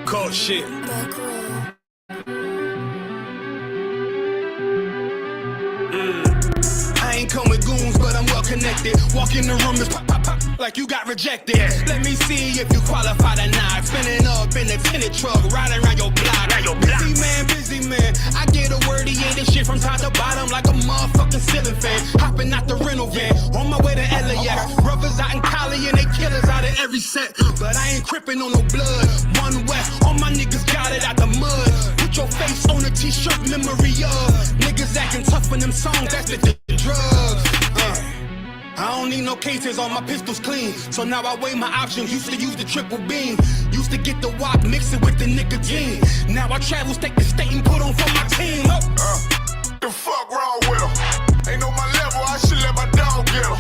Cold shit. I ain't come with goons, but I'm well connected. Walk in the room, it's pop, pop, pop, like you got rejected. Let me see if you qualify or not. Spinning up in a tinted truck, riding around your block. Busy man, I get a word, he ain't this shit from top to bottom like a motherfucking ceiling fan. Hopping out the rental van, on my way to LAX. Brothers out in Cali and they killers out of every set. But I ain't crippin' on no blood. One West, all my niggas got it out the mud. Put your face on a t-shirt, memory of niggas acting tough in them songs, that's the drugs. I don't need no cases, all my pistols clean. So now I weigh my options, used to use the triple beam. Used to get the wop, mix it with the nicotine. Now I travel state to state and put on for my team. The fuck wrong with them? Ain't on my level, I should let my dog get them.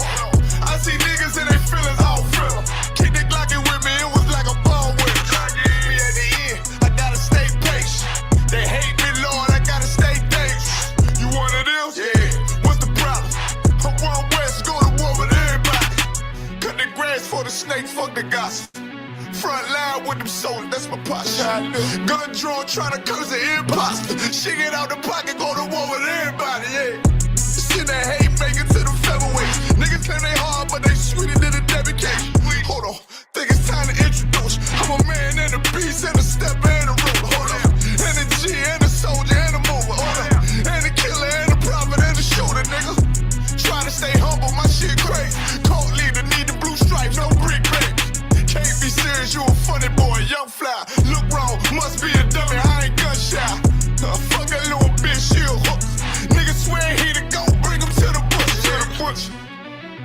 I see niggas and they feelings all feel them. Keep the Glockin' with me, it was like a ball with them. Me at the end, I gotta stay patient. They hate me, Lord, I gotta stay dangerous. You one of them? Yeah. What's the problem? I'm one West, go to war with everybody. Cut the grass for the snakes, fuck the gossip. Front line with them soldiers, that's my posture. Gun drawn, trying to curse the imposter. Shit get out the pocket, go to war with everybody, yeah. Shit that hate, make it to the featherweights. Niggas claim they hard, but they sweeter than a dedication. Hold on, think it's time to introduce. I'm a man and a beast and a step and a ruler. Hold on, and a G and a soldier and a mover. Hold on, and a killer and a prophet and a shooter, nigga. Trying to stay humble, my shit crazy. Cold leader, need the blue stripes, no brick baby. Can't be serious, you a funny boy, young fly. Look wrong, must be a dummy, I ain't gun shy. Fuck that little bitch, she a hook. Niggas swear he the go, bring him to the bush.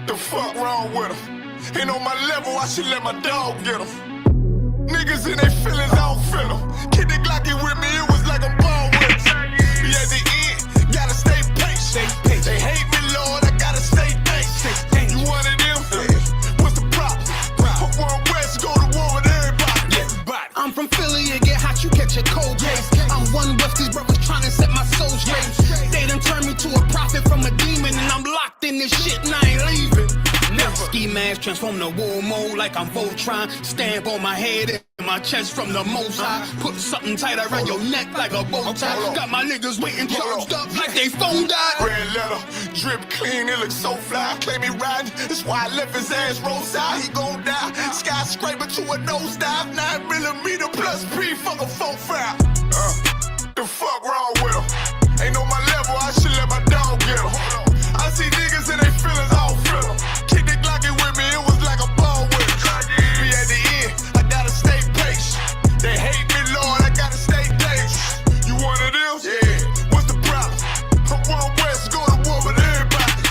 The fuck wrong with him? Ain't on my level, I should let my dog get him. Niggas in their feelings, I don't feel them. Kid the Glocky with me, it was like a ball with him. Be at the end, gotta stay patient. They hate me, Lord, I gotta stay patient. You one of them? What's the problem? I'm one West, go to war with everybody. I'm from Philly, it get hot, you catch a cold case. I'm one West, these brothers trying to set my soul straight. They done turned me to a prophet from a demon, and I'm locked in this shit and I ain't leaving. Ski mask transform to war mode like I'm Voltron. Stamp on my head and my chest from the most high. Put something tight around your neck like a bow tie. Got my niggas waiting charged up like they phone died. Red letter, drip clean, it looks so fly. Claim he riding, that's why I left his ass roadside. He gon' die, skyscraper to a nosedive. 9mm plus P, fuck a 4-5. The fuck wrong with him? Ain't on my level, I should let my dog get him. I see niggas and they feelings all feel them. Keep the Glocky with me, it was like a ball with him. Be at the end, I gotta stay patient. They hate me, Lord, I gotta stay dangerous. You one of them? Yeah. What's the problem? I'm one West, go to war with everybody.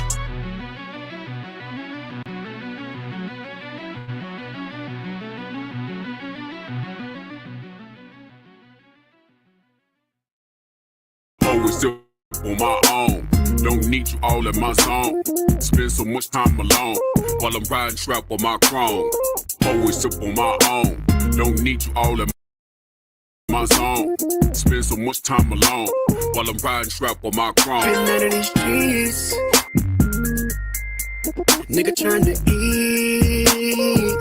Always up on my own. Don't need you all in my zone. Spend so much time alone while I'm riding trap on my chrome. Always up on my own. Don't need you all in my zone. Spend so much time alone while I'm riding trap on my chrome. Been out of these streets, nigga trying to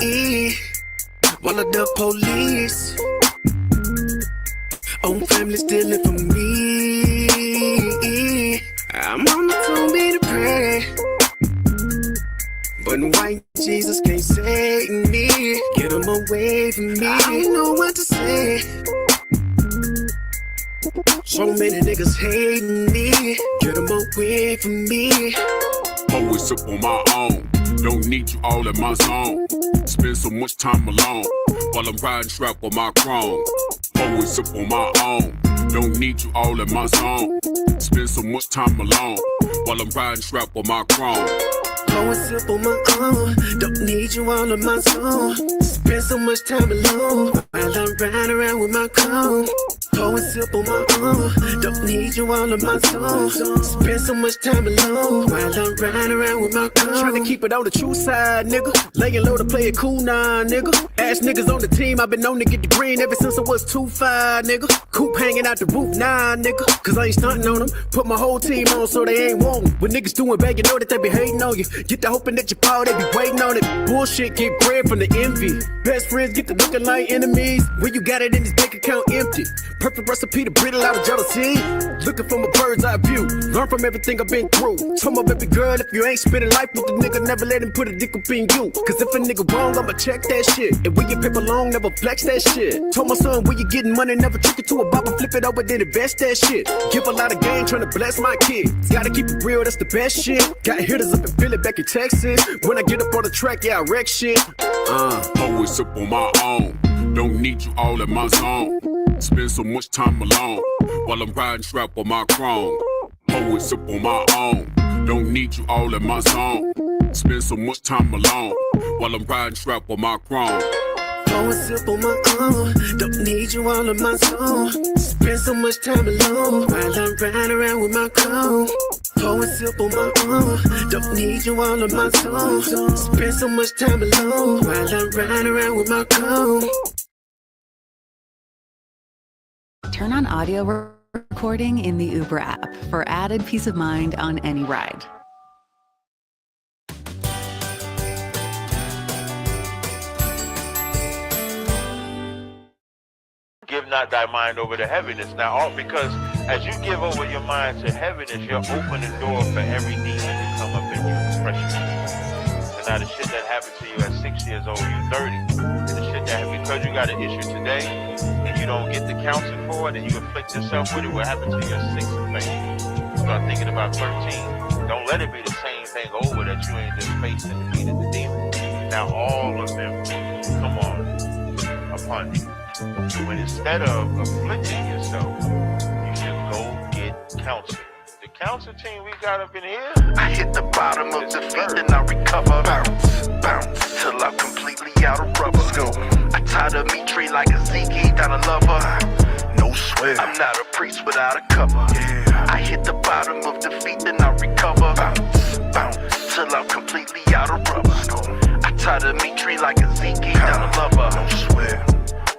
eat while I duck police. Own family stealing from me. I'm on the phone, be to pray, but white Jesus can't save me. Get him away from me. I don't know what to say. So many niggas hating me. Get him away from me. Always up on my own. Don't need you all in my zone. Spend so much time alone while I'm riding trap on my chrome. Always up on my own. Don't need you all in my zone. Spend so much time alone while I'm riding trap on my chrome. Blowing sip on my own. Don't need you all in my zone. Spend so much time alone while I'm riding around with my chrome. Pour and sip on my own. Don't need you all in my zone. Spend so much time alone while I'm riding around with my car. Trying to keep it on the true side, nigga. Laying low to play it cool now, nigga. Ass niggas on the team, I've been known to get the green ever since I was 2'5", nigga. Coop hanging out the roof, nah, nigga. Cause I ain't stunting on them. Put my whole team on so they ain't wantin'. When niggas doing bad, you know that they be hating on you. Get the hoping that you fall, they be waiting on it. Bullshit get bread from the envy. Best friends get to looking like enemies. When you got it in this bank account empty. Perfect recipe to brittle out of jealousy. Looking from a bird's eye view. Learn from everything I've been through. Told my baby girl, if you ain't spending life with the nigga, never let him put a dick up in you. Cause if a nigga wrong, I'ma check that shit. And when you paper long, never flex that shit. Told my son, when you getting money, never trick it to a bopper, flip it over, then invest that shit. Give a lot of game, trying to bless my kids. Gotta keep it real, that's the best shit. Got hitters up in Philly, back in Texas. When I get up on the track, yeah, I wreck shit. Always sip on my own. Don't need you all in my zone. Spend so much time alone while I'm riding strap on my chrome. Always sip on my own. Don't need you all in my zone. Spend so much time alone while I'm riding strap on my chrome. Pour and sip on my own. Don't need you all in my zone. Spend so much time alone while I'm riding around with my chrome. Pour and sip on my own. Don't need you all in my zone. Spend so much time alone while I'm riding around with my chrome. Turn on audio recording in the Uber app for added peace of mind on any ride. Give not thy mind over to heaviness. Now, all because as you give over your mind to heaviness, you're opening the door for every demon to come up in you and pressure you. So now the shit that happened to you at 6 years old, you're 30. And the shit that, because you got an issue today, and you don't get the counseling for it, and you afflict yourself with it, what happened to your 6th effect? You start thinking about 13. Don't let it be the same thing over that you ain't just faced and defeated the demon. Now all of them come on upon you. When instead of afflicting yourself, you should go get counseling. The counsel team we got up in here, I hit the bottom of the feet, then I recover. Bounce, bounce, till I'm completely out of rubber. Let's go. I tie the meat tree like a Zeke down a lover. No sweat. I'm not a priest without a cover. Yeah. I hit the bottom of the feet, then I recover. Bounce, bounce, till I'm completely out of rubber. Let's go. I tie the meat tree like a Zeke down a lover. No sweat.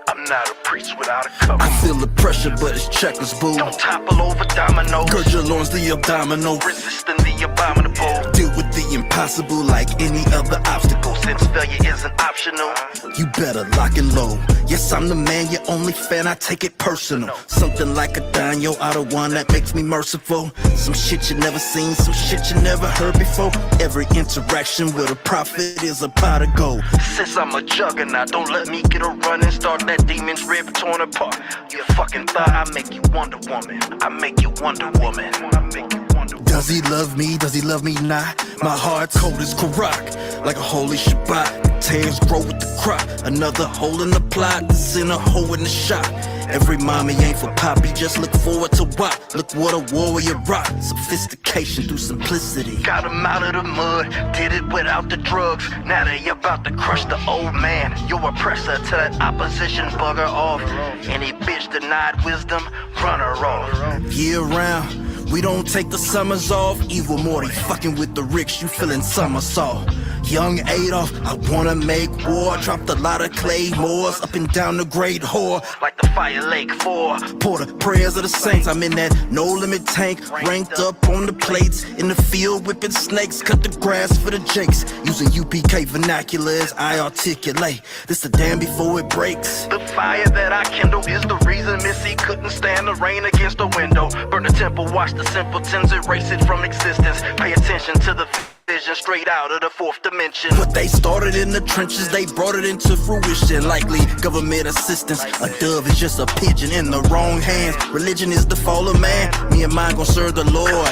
I'm not a priest without a cover. I feel the pressure, but it's checkers, boo. Don't topple over dominoes. Gird your loins, the abdominal. Resisting the abominable. Deal with the impossible like any other obstacle. Since failure isn't optional, You better lock it low. Yes, I'm the man, your only fan, I take it personal. Something like a Daniel out of one that makes me merciful. Some shit you never seen, some shit you never heard before. Every interaction with a prophet is a pot of gold. since I'm a juggernaut, don't let me get a run and start that demon's rib torn apart. You fucking thought I make you Wonder Woman. I make you Wonder Woman. I make you Wonder Woman. Does he love me? Does he love me not? My heart's cold as Karak, like a holy Shabbat. Tears grow with the crop. Another hole in the plot, the sinner hole in the shot. Every mommy ain't for poppy, just look forward to what? Look what a warrior rock. Sophistication through simplicity. Got him out of the mud, did it without the drugs. Now they about to crush the old man. You oppressor to that opposition, bugger off. Any bitch denied wisdom, run her off. Year round, we don't take the summers off. Evil Morty fucking with the ricks, you feeling somersault. Young Adolf, I wanna make war. Dropped a lot of claymores up and down the great whore. Like the Fire Lake 4. Pour the prayers of the saints. I'm in that no limit tank, ranked up on the plates. In the field whipping snakes, cut the grass for the jakes. Using UPK vernacular as I articulate. This the dam before it breaks. The fire that I kindle is the reason Missy couldn't stand the rain against the window. Burn the temple, watch the simpletons erase it from existence. Pay attention to the vision straight out of the fourth dimension. What they started in the trenches, they brought it into fruition. Likely government assistance. A dove is just a pigeon in the wrong hands. Religion is the fall of man. Me and mine gon' serve the Lord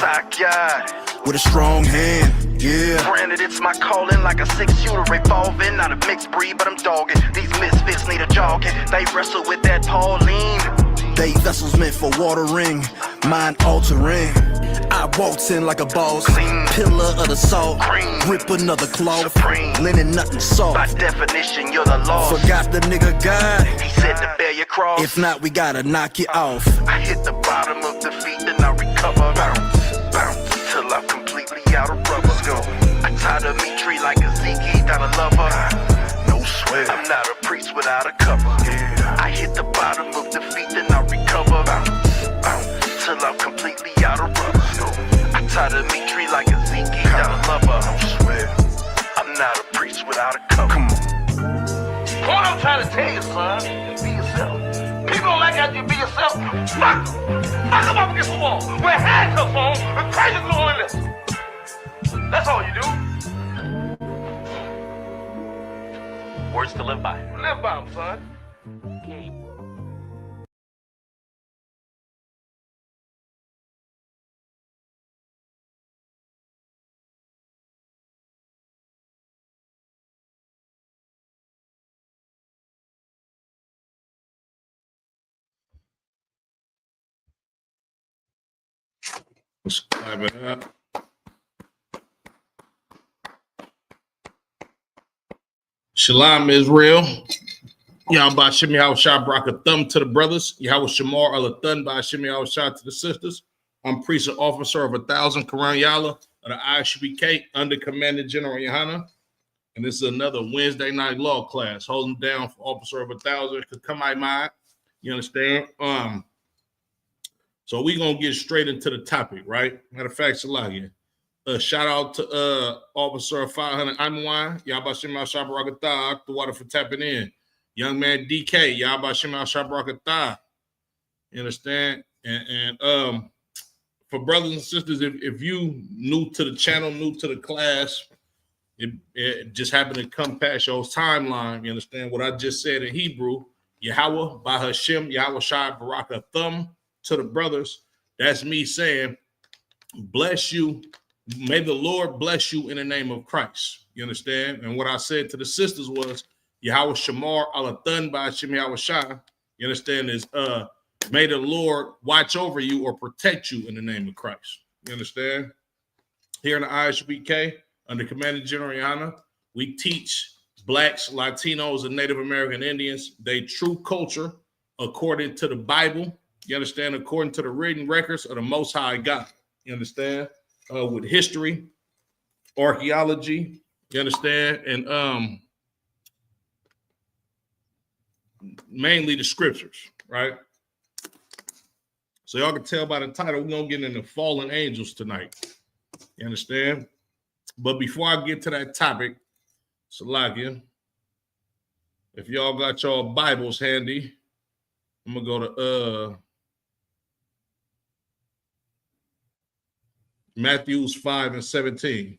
with a strong hand. Yeah. Granted, it's my calling like a 6-shooter revolving. Not a mixed breed, but I'm dogging. These misfits need a jogging. They wrestle with that Pauline. They vessels meant for watering, mind altering. I waltz in like a boss, pillar of the salt, rip another cloth, linen nothing soft. By definition, you're the law. Forgot the nigga God, he said to bear your cross. If not, we gotta knock you off. I hit the bottom of the feet, then I recover. Bounce, bounce, till I'm completely out of rubber. Go. I tie the meat tree like a Zeke, not a lover. No sweat, I'm not a priest without a cover. Yeah. I hit the bottom of the feet, then I recover. Bounce, bounce, till I'm completely out of rubber. I tie the meat tree like a Zeke, not a lover. No sweat, I'm not a priest without a cover. Come on. What I'm trying to tell you, son, is be yourself. People don't like how you be yourself. Knock them up against the wall. Wear handcuffs on and crazy glue in this. That's all you do. Words to live by. Live by them, son. Let's clap it up. Shalom Israel. Yahweh Shemi Hawashah Barak a thumb to the brothers. Yahweh Shamar Alathun by Shemi Hawashah to the sisters. I'm priest and officer of 1,000 Quran Yala of the ISBK under Commander General Yohana. And this is another Wednesday night law class holding down for officer of 1,000. Come my mind. You understand? So we're gonna get straight into the topic, right? Matter of fact, Salagia. Shout out to Officer 500 Imwan, Yabashim Al Shabarakatah, the water for tapping in. Young man DK, Yabashim Al Shabarakatah. You understand? And for brothers and sisters, if you new to the channel, new to the class, it just happened to come past your timeline. You understand what I just said in Hebrew? Yahweh, by Hashem, Yahweh Shai Baraka thumb to the brothers. That's me saying, bless you. May the Lord bless you in the name of Christ. You understand? And what I said to the sisters was, Yahweh Shamar Alathun by Hashem Yahweh Shai. You understand? Is may the Lord watch over you or protect you in the name of Christ. You understand? Here in the ISBK, under Commander General Yana, we teach Blacks, Latinos, and Native American Indians their true culture according to the Bible. You understand? According to the written records of the Most High God. You understand? With history, archaeology, you understand? And mainly the scriptures, right? So y'all can tell by the title, we're going to get into fallen angels tonight. You understand? But before I get to that topic, Salakia, if y'all got your Bibles handy, I'm going to go to Matthew 5:17.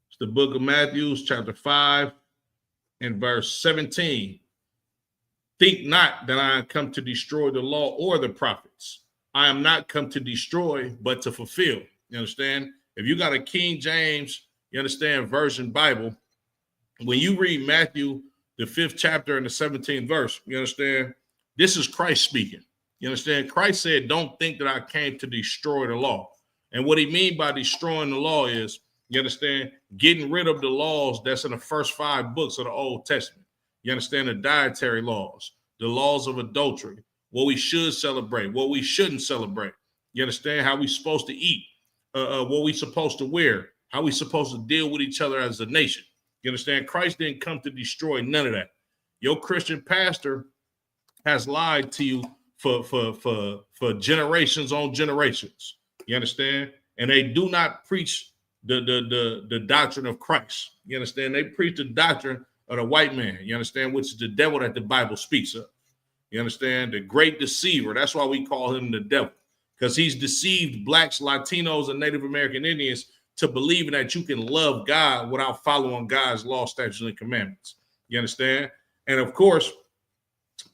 It's the book of Matthew, chapter 5 and verse 17. Think not that I am come to destroy the law or the prophets. I am not come to destroy, but to fulfill. You understand? If you got a King James, you understand, version Bible, when you read Matthew, the 5th chapter and the 17th verse, you understand? This is Christ speaking. You understand? Christ said, don't think that I came to destroy the law. And what he mean by destroying the law is, you understand, getting rid of the laws that's in the first 5 books of the Old Testament. You understand? The dietary laws, the laws of adultery, what we should celebrate, what we shouldn't celebrate. You understand? How we supposed to eat, what we supposed to wear, how we supposed to deal with each other as a nation. You understand? Christ didn't come to destroy none of that. Your Christian pastor has lied to you for generations on generations. You understand? And they do not preach the doctrine of Christ. You understand? They preach the doctrine of the white man. You understand? Which is the devil that the Bible speaks of. You understand? The great deceiver. That's why we call him the devil, because he's deceived Blacks, Latinos, and Native American Indians to believing that you can love God without following God's law, statutes, and commandments. You understand? And of course,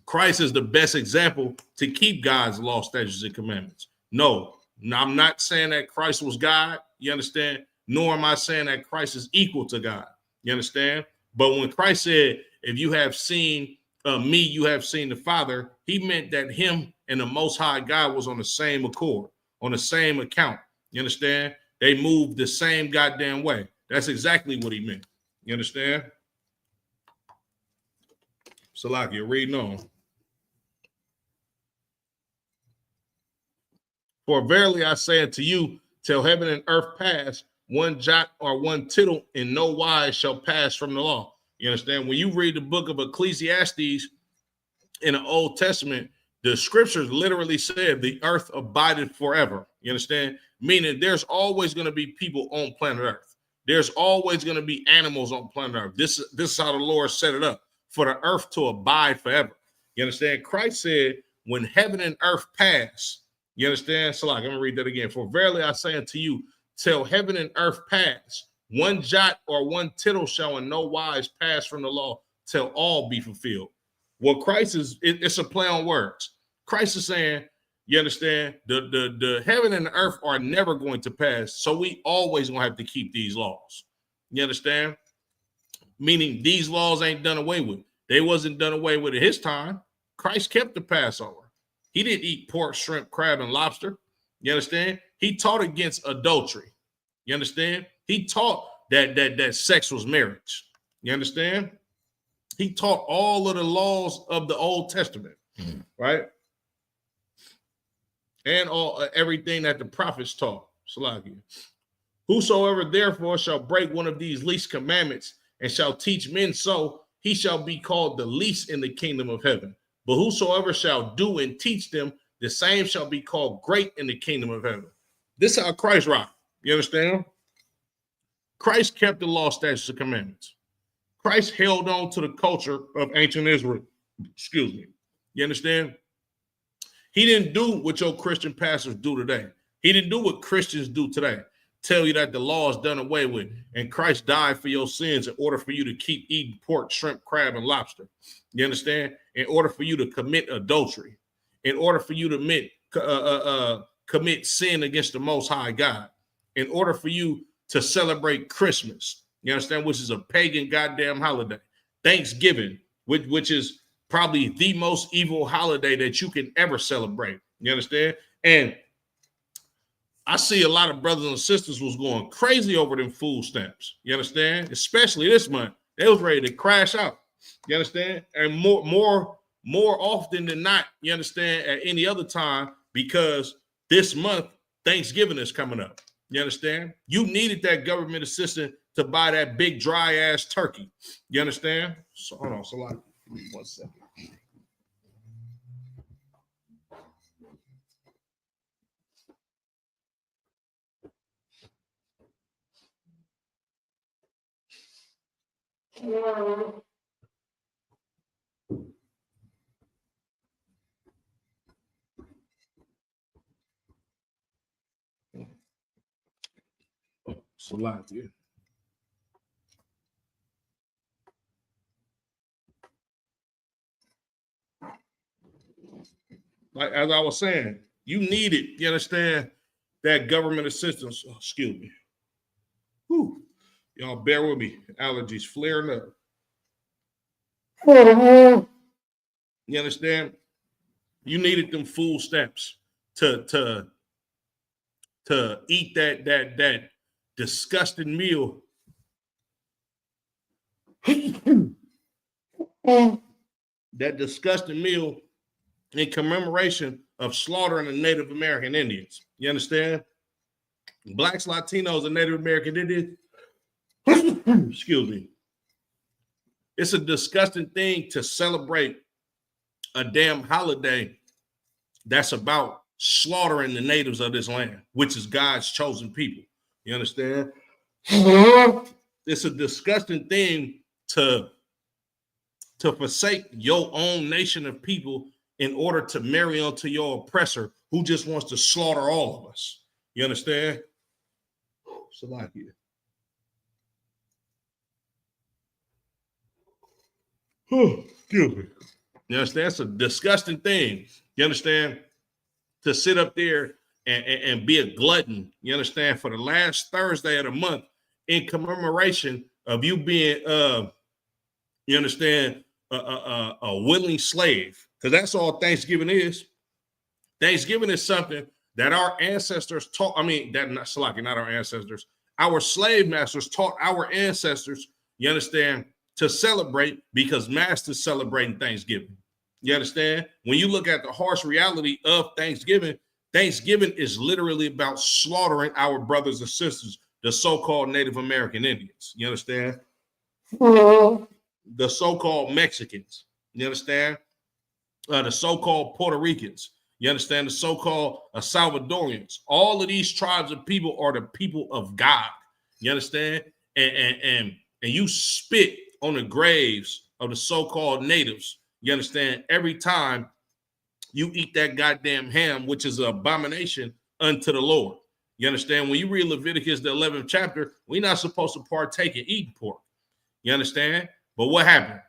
Christ is the best example to keep God's law, statutes, and commandments. No, I'm not saying that Christ was God. You understand? Nor am I saying that Christ is equal to God. You understand? But when Christ said, if you have seen me, you have seen the Father, he meant that him and the Most High God was on the same accord, on the same account. You understand? They moved the same goddamn way. That's exactly what he meant. You understand? Salakia, reading on. For verily I say unto you, till heaven and earth pass, one jot or one tittle in no wise shall pass from the law. You understand? When you read the book of Ecclesiastes in the Old Testament, the scriptures literally said the earth abideth forever. You understand? Meaning there's always going to be people on planet Earth. There's always going to be animals on planet Earth. This is how the Lord set it up, for the earth to abide forever. You understand? Christ said, when heaven and earth pass, you understand? So like, I'm going to read that again. For verily I say unto you, till heaven and earth pass, one jot or one tittle shall in no wise pass from the law till all be fulfilled. Well, Christ is, it's a play on words. Christ is saying, you understand, the heaven and the earth are never going to pass, so we always going to have to keep these laws. You understand? Meaning these laws ain't done away with. They wasn't done away with at his time. Christ kept the Passover. He didn't eat pork, shrimp, crab, and lobster. You understand? He taught against adultery. You understand? He taught that sex was marriage. You understand? He taught all of the laws of the Old Testament, right? And everything that the prophets taught. Salakia. Whosoever therefore shall break one of these least commandments and shall teach men so, he shall be called the least in the kingdom of heaven. But whosoever shall do and teach them, the same shall be called great in the kingdom of heaven. This is how Christ rocked. You understand? Christ kept the law, statutes, and commandments. Christ held on to the culture of ancient Israel. Excuse me. You understand? He didn't do what your Christian pastors do today. He didn't do what Christians do today. Tell you that the law is done away with and Christ died for your sins in order for you to keep eating pork, shrimp, crab, and lobster. You understand? In order for you to commit adultery, in order for you to commit sin against the Most High God, in order for you to celebrate Christmas, you understand, which is a pagan goddamn holiday. Thanksgiving, which is probably the most evil holiday that you can ever celebrate. You understand? And I see a lot of brothers and sisters was going crazy over them food stamps. You understand? Especially this month. They was ready to crash out. You understand? And more often than not, you understand, at any other time, because this month, Thanksgiving is coming up. You understand? You needed that government assistance to buy that big dry ass turkey. You understand? So hold on, so like 1 second. It's a lot, yeah. Like as I was saying, you need it. You understand that government assistance? Oh, excuse me. Whew. Y'all bear with me. Allergies flaring up. You understand? You needed them food stamps to eat that disgusting meal. That disgusting meal in commemoration of slaughtering the Native American Indians. You understand? Blacks, Latinos, and Native American Indians. Excuse me. It's a disgusting thing to celebrate a damn holiday that's about slaughtering the natives of this land, which is God's chosen people. You understand? It's a disgusting thing to forsake your own nation of people in order to marry unto your oppressor who just wants to slaughter all of us. You understand? Salakia. Excuse me. You understand? It's a disgusting thing. You understand? To sit up there and be a glutton, you understand, for the last Thursday of the month in commemoration of you being, you understand, a willing slave, because that's all Thanksgiving is. Thanksgiving is something that our ancestors taught. I mean, that not Salaki, not our ancestors. Our slave masters taught our ancestors, you understand, to celebrate because masters celebrating Thanksgiving. You understand? When you look at the harsh reality of Thanksgiving, Thanksgiving is literally about slaughtering our brothers and sisters, the so-called Native American Indians. You understand? The so-called Mexicans. You understand? The so-called Puerto Ricans. You understand? The so-called Salvadorians. All of these tribes of people are the people of God. You understand? And you spit on the graves of the so-called natives. You understand? Every time you eat that goddamn ham, which is an abomination unto the Lord. You understand? When you read Leviticus, the 11th chapter, we're not supposed to partake in eating pork. You understand? But what happened?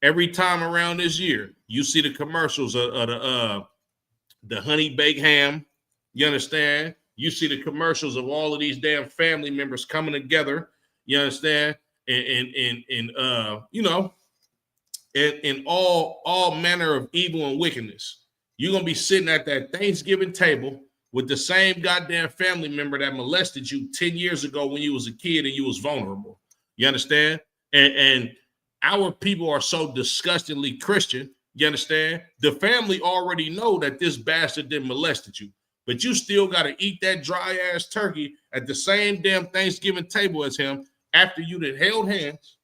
Every time around this year, you see the commercials of the honey baked ham. You understand? You see the commercials of all of these damn family members coming together. You understand? And you know, in all manner of evil and wickedness. You're going to be sitting at that Thanksgiving table with the same goddamn family member that molested you 10 years ago when you was a kid and you was vulnerable. You understand? And our people are so disgustingly Christian. You understand? The family already know that this bastard didn't molested you, but you still got to eat that dry ass turkey at the same damn Thanksgiving table as him after you done held hands.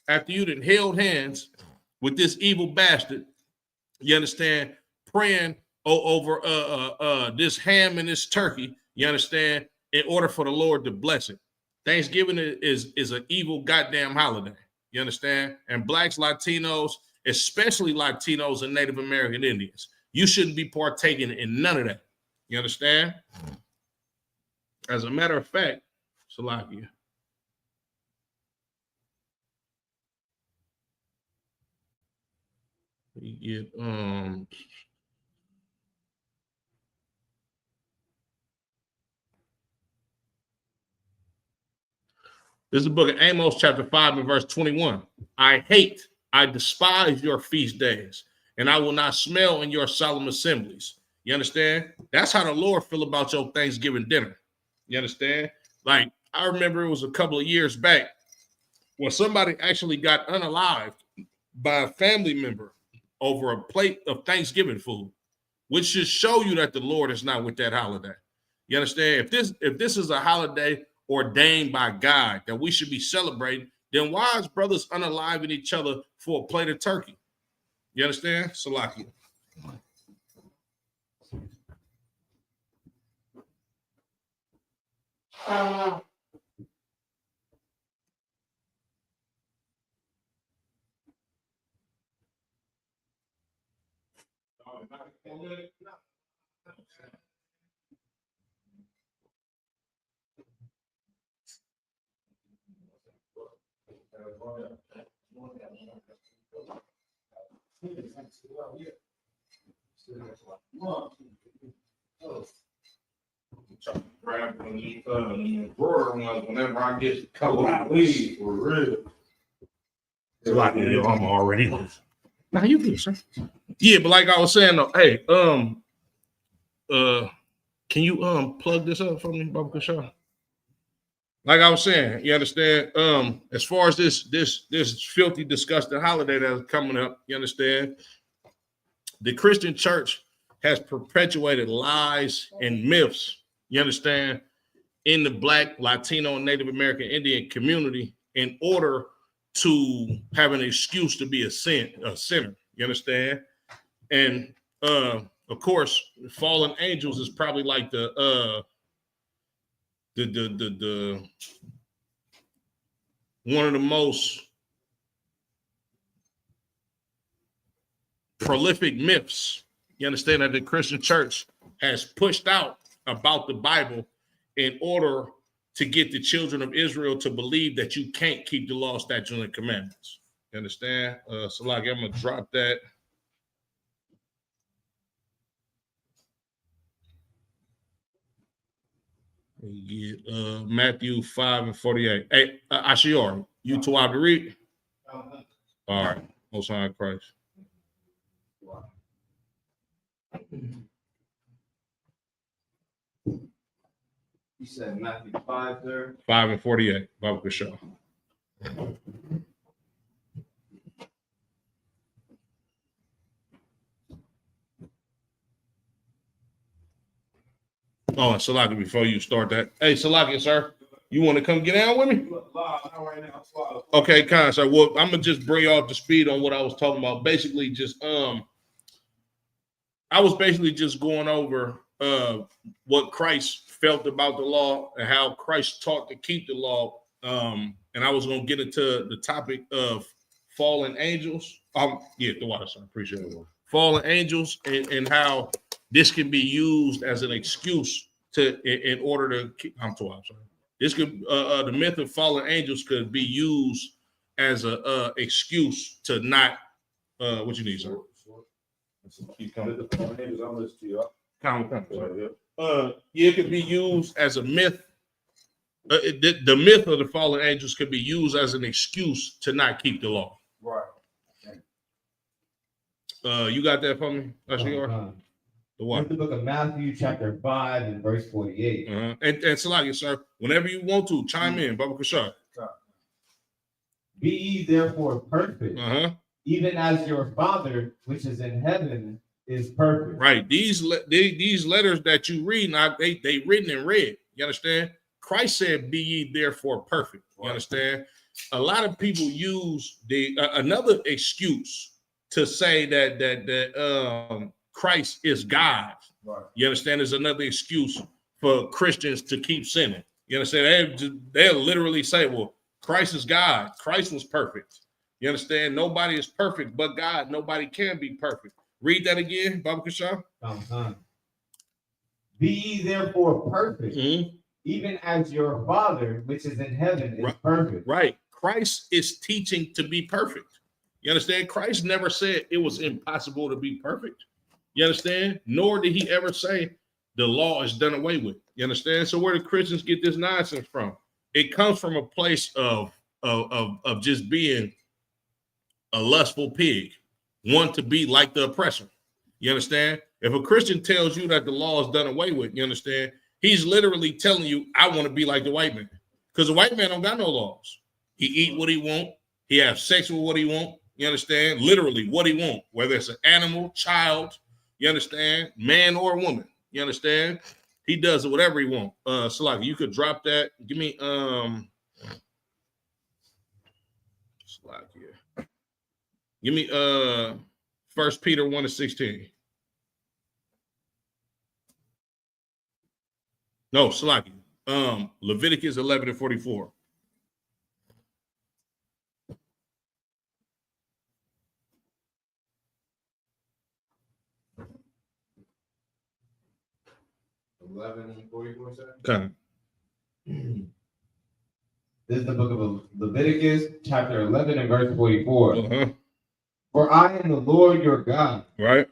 After you done held hands with this evil bastard, you understand, praying over this ham and this turkey, you understand, in order for the Lord to bless it. Thanksgiving is an evil goddamn holiday, you understand? And blacks, Latinos, especially Latinos and Native American Indians, you shouldn't be partaking in none of that, you understand? As a matter of fact, Salakia, we get this is the book of Amos, chapter 5 and verse 21. I despise your feast days, and I will not smell in your solemn assemblies. You understand? That's how the Lord feel about your Thanksgiving dinner. You understand? Like, I remember it was a couple of years back when somebody actually got unalived by a family member over a plate of Thanksgiving food, which should show you that the Lord is not with that holiday. You understand? If this is a holiday ordained by God that we should be celebrating, then why is brothers unaliving each other for a plate of turkey? You understand? Salakia. Grab one of these broader ones whenever I get a couple of leaves for real. It's like I'm already. Now you good, sir. Yeah, but like I was saying though, hey, can you plug this up for me, Baba Kashar? Like I was saying, you understand? As far as this filthy, disgusting holiday that's coming up, you understand? The Christian church has perpetuated lies and myths, you understand, in the Black, Latino, and Native American Indian community in order to have an excuse to be a sinner, you understand? And of course, fallen angels is probably like the one of the most prolific myths, you understand, that the Christian church has pushed out about the Bible in order to get the children of Israel to believe that you can't keep the law, statutes, and commandments. You understand? So like I'm gonna drop that. We get Matthew 5 and 48. Hey, Ashior, you too out to read? All right. Most High Christ. You said Matthew 5 there. 5 and 48. Baba Kashaw. Oh, and Salaki, before you start that. Hey, Salaki, sir, you want to come get down with me? Okay, kind sir. Well, I'm gonna just bring you up to speed on what I was talking about. Basically, just I was basically just going over what Christ felt about the law and how Christ taught to keep the law. And I was gonna get into the topic of fallen angels. Yeah, the water, sir. Appreciate it. Fallen angels and how this can be used as an excuse in order to keep. I'm sorry. This could the myth of fallen angels could be used as a excuse to not what you need, sir. Yeah, it could be used as a myth. The myth of the fallen angels could be used as an excuse to not keep the law. Right. You got that for me? That's yours. The what? The book of Matthew, chapter 5, and verse 48. And Salaki, sir, whenever you want to, chime in, Baba Kashar. Be ye therefore perfect, even as your Father which is in heaven is perfect. Right. These letters that you read, now they written in red. You understand? Christ said, "Be ye therefore perfect." You understand? A lot of people use the another excuse to say that Christ is God. Right. You understand? There's another excuse for Christians to keep sinning. You understand? They'll literally say, well, Christ is God. Christ was perfect. You understand? Nobody is perfect but God. Nobody can be perfect. Read that again, Baba Kashar. Be ye therefore perfect, even as your Father which is in heaven is perfect. Right. Christ is teaching to be perfect. You understand? Christ never said it was impossible to be perfect. You understand? Nor did he ever say the law is done away with. You understand? So where do Christians get this nonsense from? It comes from a place of just being a lustful pig, want to be like the oppressor. You understand? If a Christian tells you that the law is done away with, you understand? He's literally telling you, I want to be like the white man. Because the white man don't got no laws. He eat what he want. He have sex with what he want. You understand? Literally what he want, whether it's an animal, child, you understand? Man or woman. You understand? He does whatever he wants. Salaki, you could drop that. Give me Salaki. Give me 1 Peter 1:16. No, Salaki. Leviticus 11:44. Okay. This is the book of Leviticus, chapter 11 and verse 44. For I am the Lord your God. Right.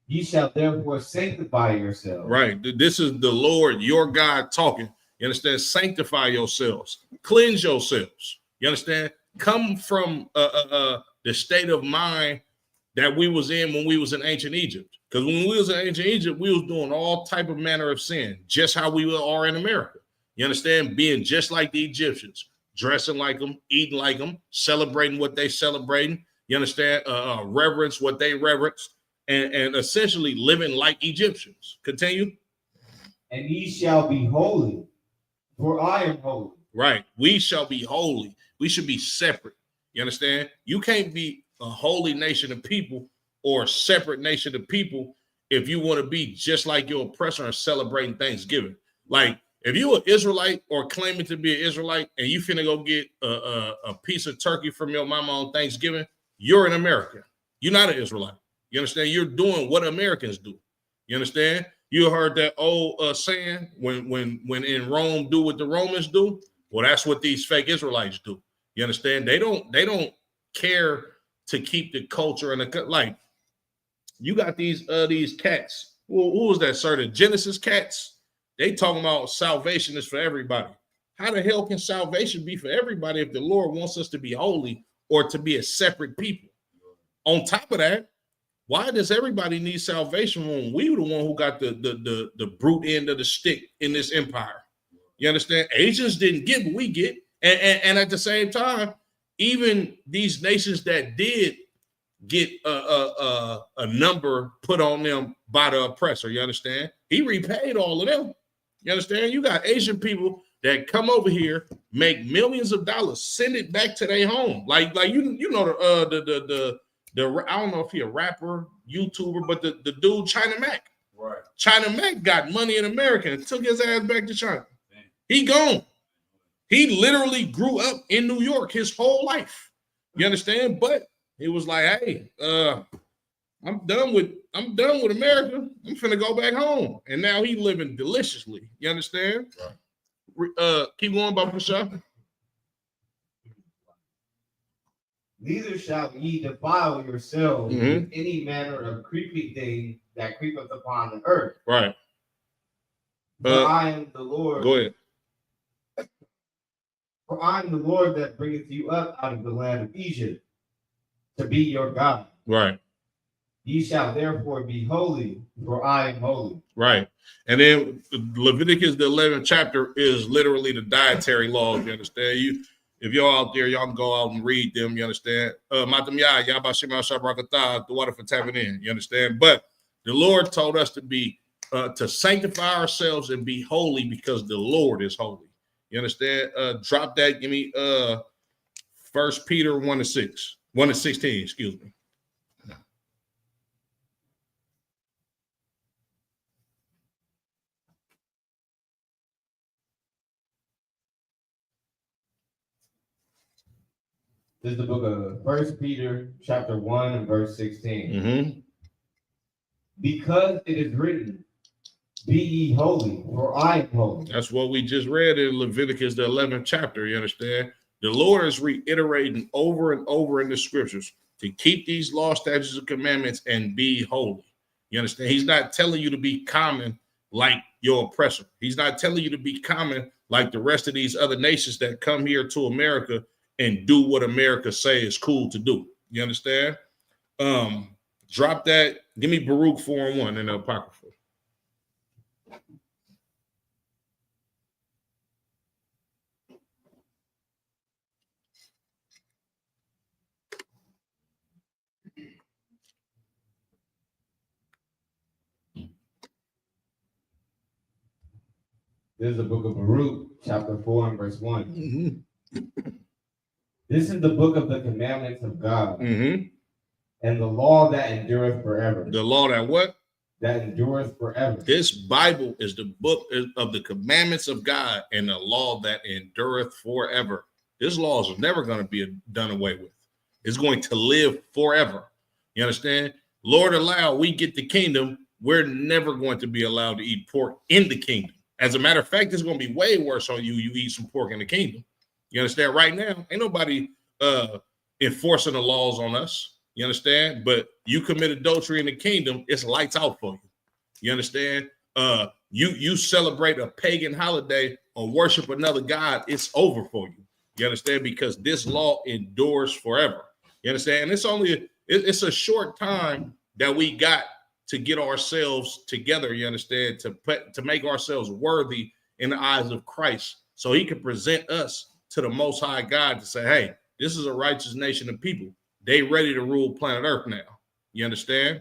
Ye shall therefore sanctify yourselves. Right. This is the Lord your God talking. You understand? Sanctify yourselves. Cleanse yourselves. You understand? Come from the state of mind that we was in when we was in ancient Egypt. Because when we was in ancient Egypt, we was doing all type of manner of sin, just how we are in America. You understand? Being just like the Egyptians, dressing like them, eating like them, celebrating what they celebrating. You understand? Reverence what they reverence, and essentially living like Egyptians. Continue. And ye shall be holy, for I am holy. Right. We shall be holy. We should be separate. You understand? You can't be a holy nation of people or a separate nation of people if you want to be just like your oppressor and celebrating Thanksgiving. Like, if you an Israelite or claiming to be an Israelite and you finna go get a piece of turkey from your mama on Thanksgiving, you're an American. You're not an Israelite. You understand? You're doing what Americans do. You understand? You heard that old saying, when in Rome, do what the Romans do. Well, that's what these fake Israelites do. You understand? They don't care to keep the culture and the like. You got these cats. Who was that, sir? The Genesis cats. They talking about salvation is for everybody. How the hell can salvation be for everybody if the Lord wants us to be holy or to be a separate people. On top of that, why does everybody need salvation when we were the one who got the brute end of the stick in this empire? You understand? Asians didn't get what we get. And at the same time, even these nations that did get a number put on them by the oppressor, you understand? He repaid all of them. You understand? You got Asian people that come over here, make millions of dollars, send it back to their home. Like you know the I don't know if he a rapper, YouTuber, but the dude China Mac. Right. China Mac got money in America and took his ass back to China. Man. He gone. He literally grew up in New York his whole life. You understand? But he was like, hey, I'm done with America. I'm finna go back home. And now he living deliciously. You understand? Right. Keep going, Baba Shah. Neither shall ye defile yourselves with any manner of creeping thing that creepeth upon the earth. Right. For I am the Lord. Go ahead. For I am the Lord that bringeth you up out of the land of Egypt to be your God. Right. Ye shall therefore be holy, for I am holy. Right. And then Leviticus, the 11th chapter, is literally the dietary laws. You understand? If y'all out there, y'all can go out and read them. You understand? The water for tapping in. You understand? But the Lord told us to sanctify ourselves and be holy because the Lord is holy. You understand? Drop that. Give me 1 Peter 1:16. Excuse me. This is the book of 1 Peter chapter 1 and verse 16. Because it is written, be ye holy, for I am holy. That's what we just read in Leviticus, the 11th chapter. You understand? The Lord is reiterating over and over in the scriptures to keep these law, statutes, and commandments and be holy. You understand? He's not telling you to be common like your oppressor. He's not telling you to be common like the rest of these other nations that come here to America and do what America say is cool to do. You understand? Drop that. Give me Baruch 4:1 in the Apocrypha. This is the book of Baruch, chapter 4 and verse 1. This is the book of the commandments of God and the law that endureth forever. The law that what? That endureth forever. This Bible is the book of the commandments of God and the law that endureth forever. This law is never going to be done away with. It's going to live forever. You understand? Lord allow we get the kingdom. We're never going to be allowed to eat pork in the kingdom. As a matter of fact, it's going to be way worse on you. You eat some pork in the kingdom. You understand? Right now, ain't nobody enforcing the laws on us. You understand? But you commit adultery in the kingdom, it's lights out for you. You understand? You celebrate a pagan holiday or worship another god, it's over for you. You understand? Because this law endures forever. You understand? And it's a short time that we got to get ourselves together. You understand? To make ourselves worthy in the eyes of Christ, so He can present us to the Most High God to say, hey, this is a righteous nation of people. They ready to rule planet Earth now. You understand?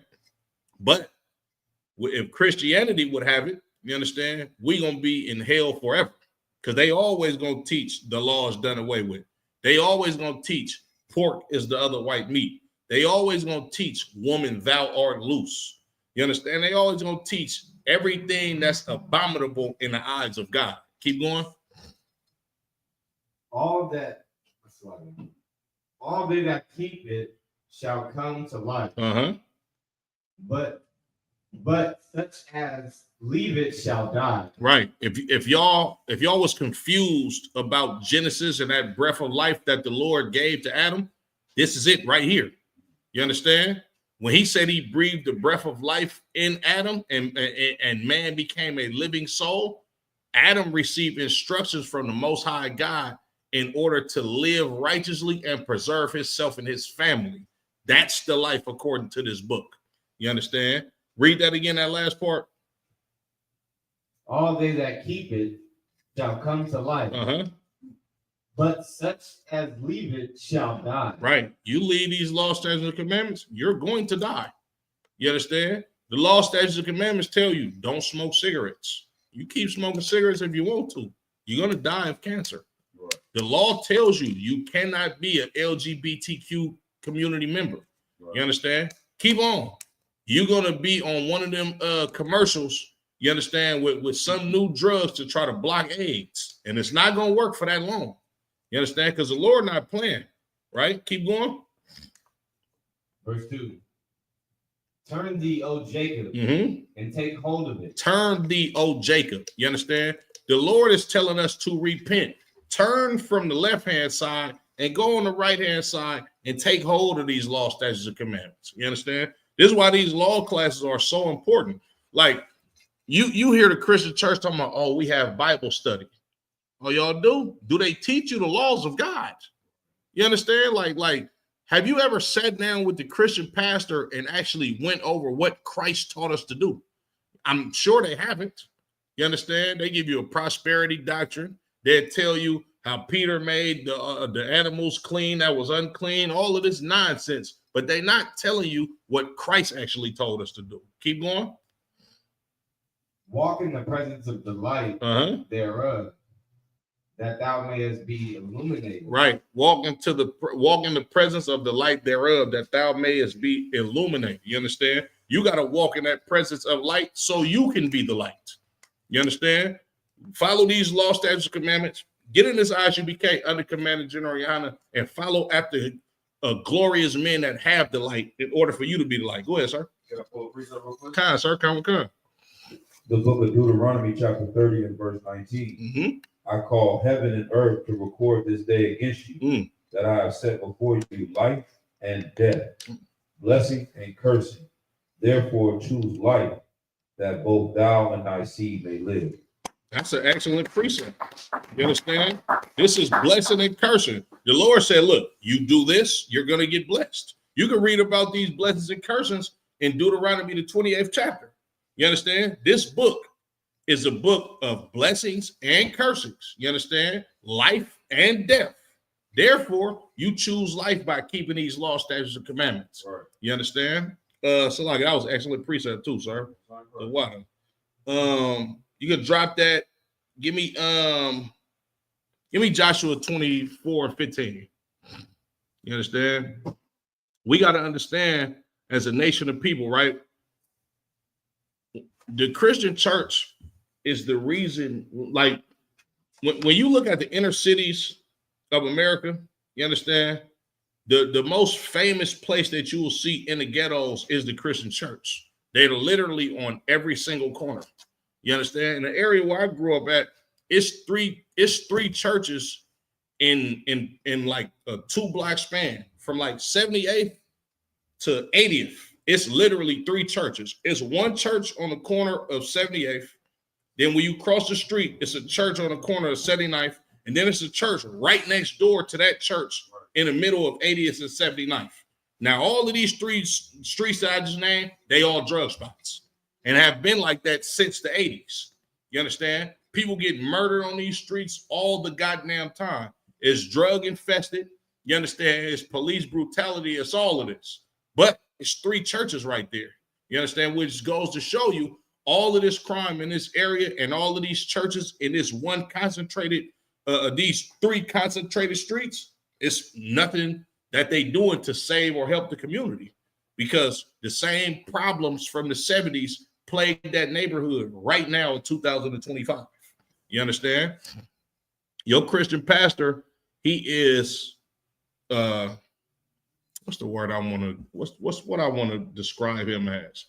But if Christianity would have it, you understand, we going to be in hell forever because they always going to teach the law is done away with. They always going to teach pork is the other white meat. They always going to teach woman, thou art loose. You understand? They always going to teach everything that's abominable in the eyes of God. Keep going. All they that keep it shall come to life. But such as leave it shall die. Right. If y'all was confused about Genesis and that breath of life that the Lord gave to Adam, this is it right here. You understand? When He said He breathed the breath of life in Adam and man became a living soul, Adam received instructions from the Most High God in order to live righteously and preserve himself and his family. That's the life according to this book. You understand? Read that again, that last part. All they that keep it shall come to life. But such as leave it shall die. Right. You leave these laws, statutes, and commandments, you're going to die. You understand? The law, statutes, and commandments tell you don't smoke cigarettes. You keep smoking cigarettes if you want to. You're going to die of cancer. Right. The law tells you you cannot be an LGBTQ community member. Right. You understand? Keep on. You're going to be on one of them commercials, you understand, with some new drugs to try to block AIDS. And it's not going to work for that long. You understand? Because the Lord not playing, right? Keep going. Verse 2. Turn thee, O Jacob, and take hold of it. Turn thee, O Jacob. You understand? The Lord is telling us to repent. Turn from the left-hand side and go on the right-hand side and take hold of these law, statutes, and commandments. You understand? This is why these law classes are so important. Like, you hear the Christian church talking about, oh, we have Bible study. Oh, y'all do? Do they teach you the laws of God? You understand? Like, have you ever sat down with the Christian pastor and actually went over what Christ taught us to do? I'm sure they haven't. You understand? They give you a prosperity doctrine. They'll tell you how Peter made the animals clean that was unclean, all of this nonsense, but they're not telling you what Christ actually told us to do. Keep going. Walk in the presence of the light thereof, that thou mayest be illuminated. Right. Walk in the presence of the light thereof, that thou mayest be illuminated. You understand? You got to walk in that presence of light so you can be the light. You understand? Follow these law, statutes, and commandments. Get in this ISUBK under Commander General Yana and follow after glorious men that have the light in order for you to be the light. Go ahead, sir. Can I pull a precept real quick? Come, sir. Come. The book of Deuteronomy, chapter 30 and verse 19. I call heaven and earth to record this day against you, that I have set before you life and death, blessing and cursing. Therefore choose life, that both thou and thy seed may live. That's an excellent precept. You understand? This is blessing and cursing. The Lord said, look, you do this, you're going to get blessed. You can read about these blessings and cursings in Deuteronomy, the 28th chapter. You understand? This book is a book of blessings and cursings. You understand? Life and death. Therefore, you choose life by keeping these law, statutes, and commandments. Right. You understand? So like that was an excellent precept too, sir. Wow. You can drop that. Give me Joshua 24:15. You understand? We got to understand as a nation of people, right? The Christian church is the reason, like, when you look at the inner cities of America, you understand, the most famous place that you will see in the ghettos is the Christian church. They're literally on every single corner. You understand? In the area where I grew up at, it's three churches in like a 2-block span from like 78th to 80th. It's literally 3 churches. It's one church on the corner of 78th. Then when you cross the street, it's a church on the corner of 79th. And then it's a church right next door to that church in the middle of 80th and 79th. Now, all of these 3 streets that I just named, they all drug spots and have been like that since the 80s. You understand? People get murdered on these streets all the goddamn time. It's drug infested. You understand? It's police brutality. It's all of this. But it's 3 churches right there. You understand? Which goes to show you all of this crime in this area and all of these churches in this one concentrated, these 3 concentrated streets. It's nothing that they doing to save or help the community, because the same problems from the 70s plague that neighborhood right now in 2025. You understand? Your Christian pastor, he is what's the word I want to what I want to describe him as?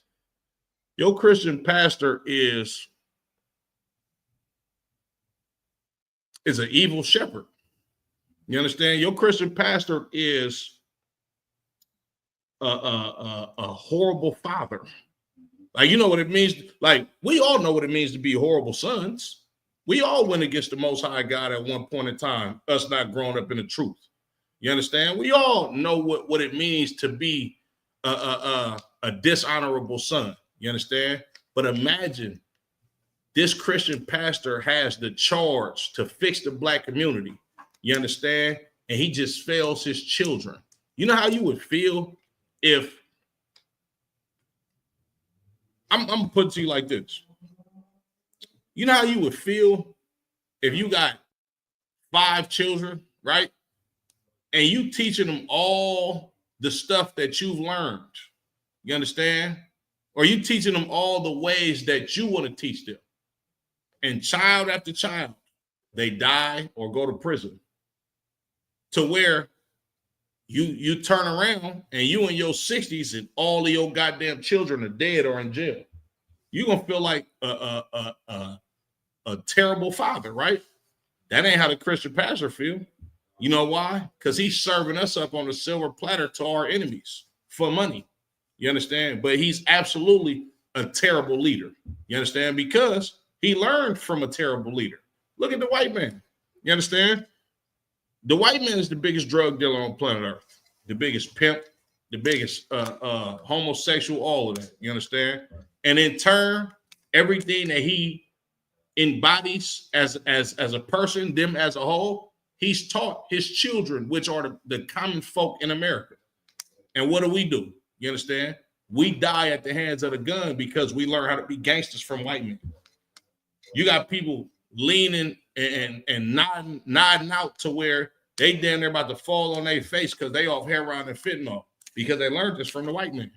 Your Christian pastor is an evil shepherd. You understand? Your Christian pastor is a horrible father. Like, you know what it means? Like, we all know what it means to be horrible sons. We all went against the Most High God at one point in time, us not growing up in the truth. You understand? We all know what it means to be a dishonorable son. You understand? But imagine this Christian pastor has the charge to fix the black community. You understand? And he just fails his children. You know how you would feel if I'm gonna put it to you like this. You know how you would feel if you got 5 children, right? And you teaching them all the stuff that you've learned. You understand? Or you teaching them all the ways that you want to teach them. And child after child, they die or go to prison. To where you turn around and you in your 60s and all of your goddamn children are dead or in jail. You're gonna feel like a terrible father, right? That ain't how the Christian pastor feel. You know why? Because he's serving us up on a silver platter to our enemies for money. You understand? But he's absolutely a terrible leader. You understand? Because he learned from a terrible leader. Look at the white man. You understand? The white man is the biggest drug dealer on planet Earth, the biggest pimp, the biggest homosexual, all of that. You understand? And in turn, everything that he embodies as a person, them as a whole, he's taught his children, which are the common folk in America. And what do? You understand? We die at the hands of the gun because we learn how to be gangsters from white men. You got people leaning and nodding out to where they damn near about to fall on their face because they off heroin and fentanyl because they learned this from the white man.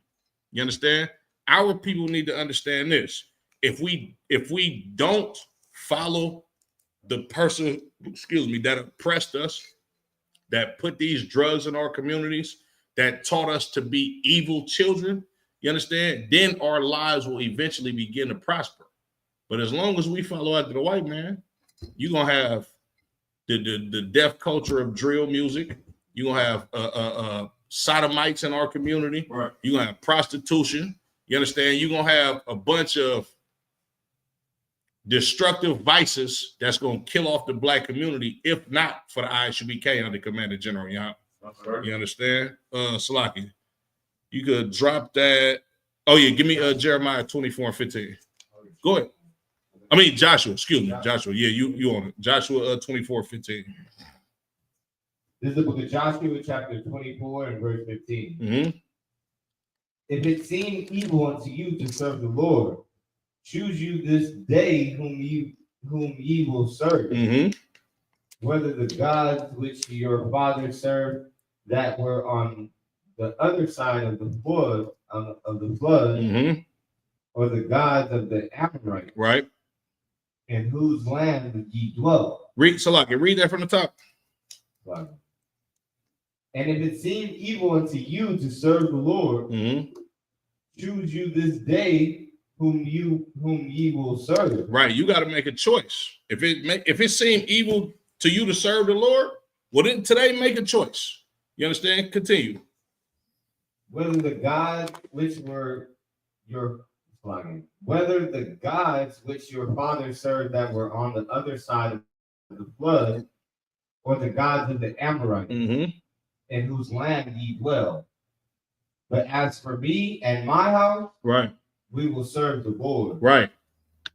You understand? Our people need to understand this. If we don't follow the person, that oppressed us, that put these drugs in our communities, that taught us to be evil children, you understand? Then our lives will eventually begin to prosper. But as long as we follow after the white man, you're gonna have the deaf culture of drill music. You're gonna have sodomites in our community. Right. You're gonna have prostitution. You understand? You're gonna have a bunch of destructive vices that's gonna kill off the black community, if not for the ISUBK under Commander General Yap. You understand? Salaki, you could drop that. Oh yeah, give me Jeremiah 24:15. Go ahead. I mean Joshua, excuse me, Joshua. Yeah, you on it. Joshua 24:15. This is the book of Joshua, chapter 24 and verse 15. Mm-hmm. If it seem evil unto you to serve the Lord, choose you this day whom ye will serve. Mm-hmm. Whether the gods which your fathers served that were on the other side of the flood, Mm-hmm. or the gods of the Amorites, right? In whose land ye dwell. Read that from the top. And if it seem evil unto you to serve the Lord, mm-hmm. choose you this day whom ye will serve. Right, you got to make a choice. If it seemed evil to you to serve the Lord, well then today make a choice. You understand? Continue. Whether the gods which your fathers served that were on the other side of the flood, or the gods of the Amorites, mm-hmm. in whose land ye dwell. But as for me and my house, right, we will serve the Lord. Right.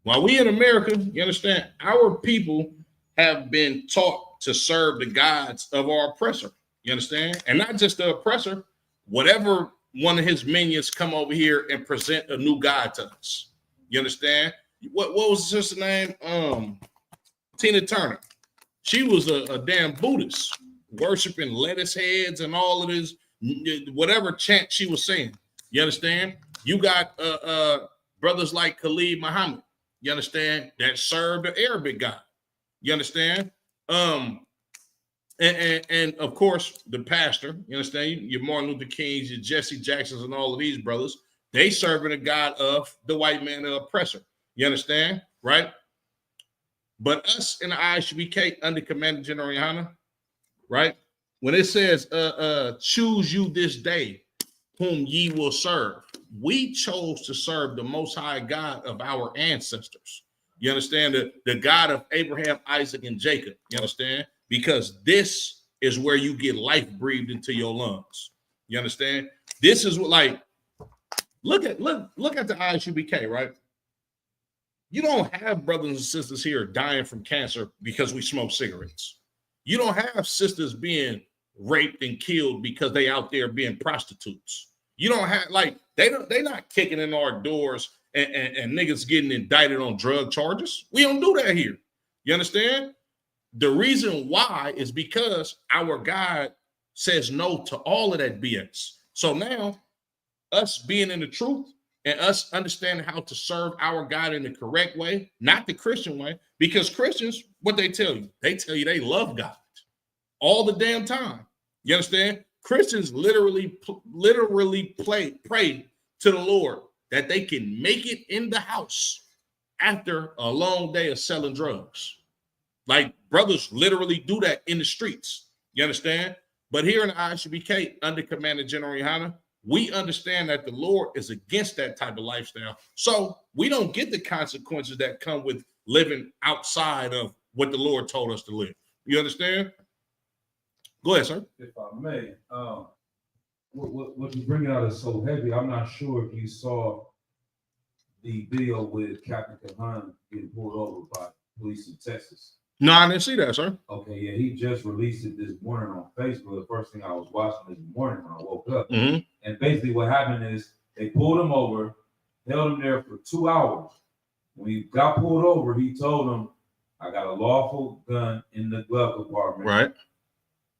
While we in America, you understand, our people have been taught to serve the gods of our oppressor. You understand? And not just the oppressor, whatever one of his minions come over here and present a new god to us. You understand? What was the sister's name? Tina Turner. She was a damn Buddhist, worshiping lettuce heads and all of this, whatever chant she was saying. You understand? You got brothers like Khalid Muhammad, you understand, that served the Arabic God. You understand? And of course, the pastor, you understand, your Martin Luther Kings, your Jesse Jacksons, and all of these brothers, they serving the God of the white man, the oppressor. You understand? Right? But us in the ISUBK under Commander General Yohana, right? When it says, choose you this day whom ye will serve, we chose to serve the Most High God of our ancestors. You understand? The God of Abraham, Isaac, and Jacob. You understand? Because this is where you get life breathed into your lungs. You understand? This is what, like, look at the ISUBK, right? You don't have brothers and sisters here dying from cancer because we smoke cigarettes. You don't have sisters being raped and killed because they out there being prostitutes. You don't have, like, they not kicking in our doors and niggas getting indicted on drug charges. We don't do that here. You understand? The reason why is because our God says no to all of that BS. So now, us being in the truth and us understanding how to serve our God in the correct way, not the Christian way, because Christians, what they tell you they love God all the damn time. You understand? Christians literally pray to the Lord that they can make it in the house after a long day of selling drugs. Like, brothers literally do that in the streets. You understand? But here in the ISUBK, under Commander General Yohana, we understand that the Lord is against that type of lifestyle. So we don't get the consequences that come with living outside of what the Lord told us to live. You understand? Go ahead, sir. If I may, what you bring out is so heavy. I'm not sure if you saw the video with Captain Kahan getting pulled over by police in Texas. No, I didn't see that, sir. Okay, yeah, he just released it this morning on Facebook. The first thing I was watching this morning when I woke up. Mm-hmm. And basically what happened is they pulled him over, held him there for 2 hours. When he got pulled over, he told them, I got a lawful gun in the glove compartment. Right.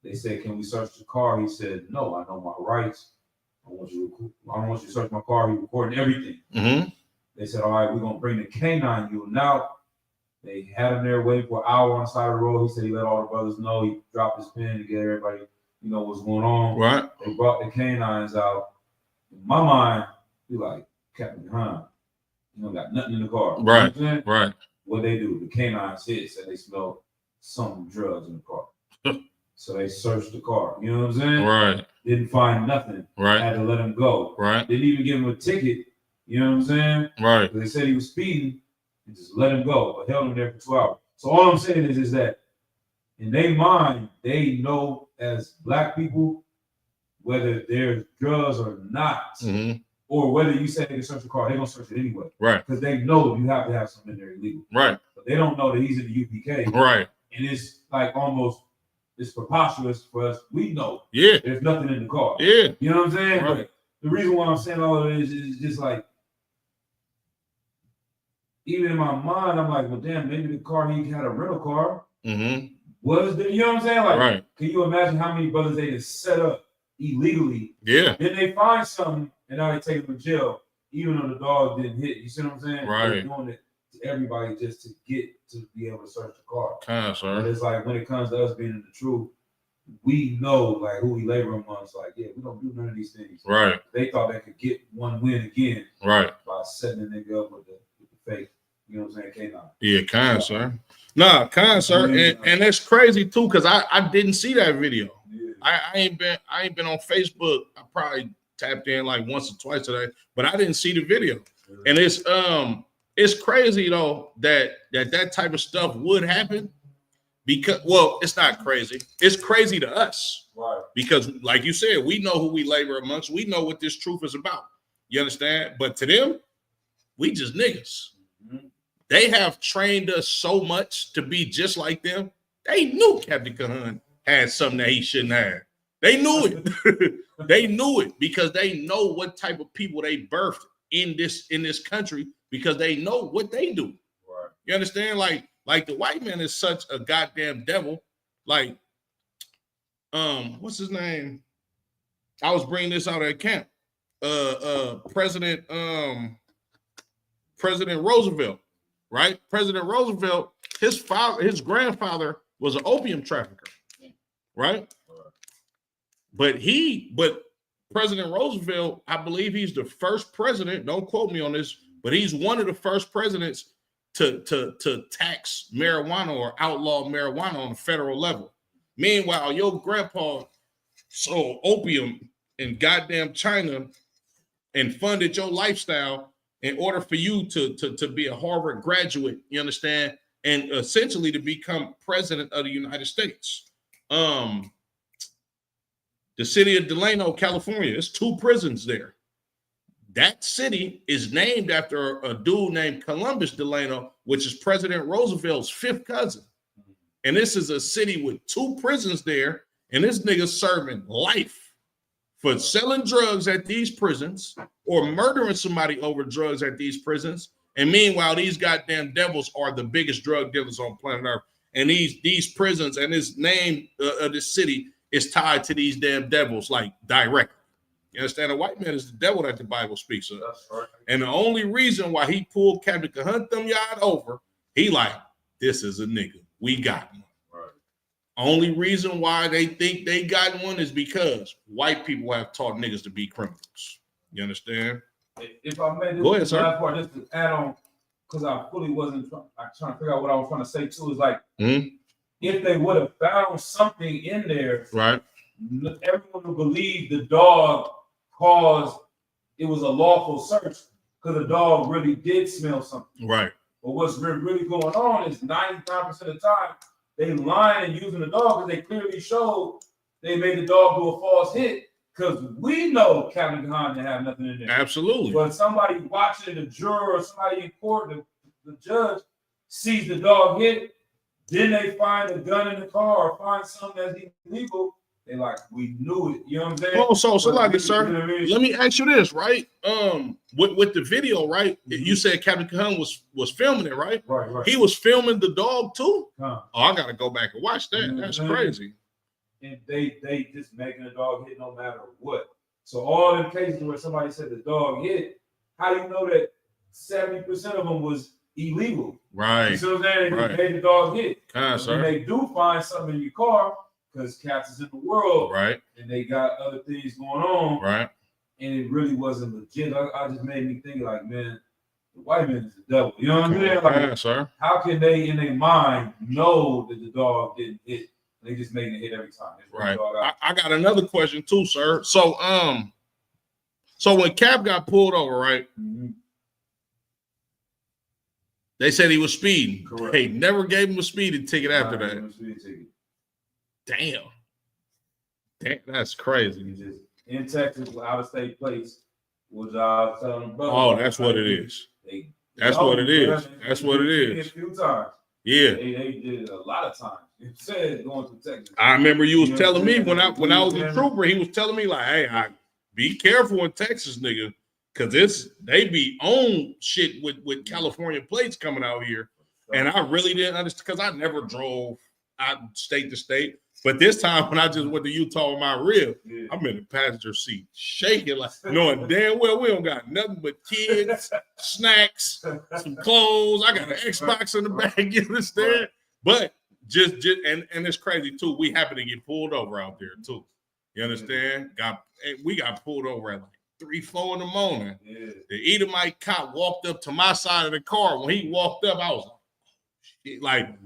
They said, can we search the car? He said, no, I know my rights. I don't want you to search my car. He recording everything. Mm-hmm. They said, all right, we're going to bring the canine unit out. They had him there waiting for an hour on the side of the road. He said he let all the brothers know. He dropped his pen to get everybody, what's going on. Right. They brought the canines out. In my mind, be like, Captain Hahn, got nothing in the car. Right. You know what right. What they do, the canines hit, said they smelled some drugs in the car. So they searched the car. You know what I'm saying? Right. Didn't find nothing. Right. Had to let him go. Right. Didn't even give him a ticket. You know what I'm saying? Right. They said he was speeding and just let him go, but held him there for 2 hours. So all I'm saying is that in their mind, they know as black people, whether there's drugs or not, mm-hmm. or whether you say they can search the car, they're going to search it anyway. Right. Because they know you have to have something in there illegal. Right. But they don't know that he's in the UPK. Right. And it's like almost, it's preposterous for us. We know there's nothing in the car. Yeah. You know what I'm saying? Right. But the reason why I'm saying all of it is just like, even in my mind, I'm like, well, damn, maybe the car, he had a rental car. Mm-hmm. Was there, you know what I'm saying? Like, right. Can you imagine how many brothers they just set up illegally? Yeah. Then they find something and now they take them to jail, even though the dog didn't hit. You see what I'm saying? Right. They're doing it to everybody just to get to be able to search the car. Sir. But it's like when it comes to us being in the truth, we know like who we labor amongst. Like, yeah, we don't do none of these things. Right. They thought they could get one win again. Right. By setting the nigga up with the fake. You know what I'm saying? K9. Yeah, sir. Nah, sir. And that's crazy too, because I didn't see that video. Yeah. I ain't been on Facebook. I probably tapped in like once or twice today, but I didn't see the video. Yeah. And it's crazy though that type of stuff would happen. Because, well, it's not crazy. It's crazy to us. Right. Because, like you said, we know who we labor amongst. We know what this truth is about. You understand? But to them, we just niggas. Mm-hmm. They have trained us so much to be just like them. They knew Captain Kahan had something that he shouldn't have. They knew it. They knew it because they know what type of people they birthed in this country because they know what they do. Right. You understand? Like the white man is such a goddamn devil. Like, what's his name? I was bringing this out at camp. President Roosevelt, right? President Roosevelt, his grandfather was an opium trafficker, right? But President Roosevelt, I believe he's the first president. Don't quote me on this, but he's one of the first presidents to tax marijuana or outlaw marijuana on a federal level. Meanwhile, your grandpa sold opium in goddamn China and funded your lifestyle in order for you to be a Harvard graduate, you understand, and essentially to become president of the United States. The city of Delano, California, there's 2 prisons there. That city is named after a dude named Columbus Delano, which is President Roosevelt's 5th cousin. And this is a city with 2 prisons there, and this nigga's serving life for selling drugs at these prisons or murdering somebody over drugs at these prisons. And meanwhile, these goddamn devils are the biggest drug dealers on planet Earth. And these prisons and this name of this city is tied to these damn devils, like directly. You understand? A white man is the devil that the Bible speaks of. That's right. And the only reason why he pulled Captain Cahunt them yard over, he like, this is a nigga. We got one. Right. Only reason why they think they got one is because white people have taught niggas to be criminals. You understand? If I may, go ahead, sir. Last part, just to add on, because I fully wasn't trying to figure out what I was trying to say too, is like, if they would have found something in there, right? Everyone would believe the dog caused it was a lawful search because the dog really did smell something. Right. But what's really going on is 99% of the time they lying and using the dog because they clearly showed they made the dog do a false hit because we know Captain Cahunt didn't have nothing in there. Absolutely. But somebody watching, the juror or somebody in court, the judge sees the dog hit, then they find a gun in the car or find something that's illegal. They like, we knew it. You know what I'm saying? Oh, so like it, sir. You know what I mean? Let me ask you this, right? With the video, right? You said Captain Cahunt was filming it, right? Right. He was filming the dog too. Huh. Oh, I gotta go back and watch that. That's crazy. And they just making the dog hit no matter what. So all them cases where somebody said the dog hit, how do you know that 70% of them was illegal? Right. You see what I'm saying? Right. They made the dog hit. Sir. And they do find something in your car because cats is in the world, right? And they got other things going on, right? And it really wasn't legit. I just made me think like, man, the white man is the devil. You know what I'm saying? Like, sir. How can they in their mind know that the dog didn't hit? They just making it hit every time. Right. I got another question too, sir. So when Cap got pulled over, right? Mm-hmm. They said he was speeding. Correct. They never gave him a speeding ticket after that. Damn, that's crazy. He just in Texas with out of state plates, which I was telling them, brother. Oh, that's what it is. That's what it is. That's what it is. A few times. Yeah. They did it a lot of times. It said going to Texas. I remember you was telling me when I was a trooper, he was telling me like, hey, be careful in Texas, nigga, because they be on shit with California plates coming out here. And I really didn't understand because I never drove out state to state. But this time when I just went to Utah with my rib, I'm in the passenger seat shaking, like knowing damn well we don't got nothing but kids, snacks, some clothes. I got an Xbox in the back, you understand? But just and it's crazy too. We happen to get pulled over out there too. You understand? We got pulled over at like 3-4 in the morning. Yeah. The Edomite cop walked up to my side of the car. When he walked up, I was like, oh, shit. Like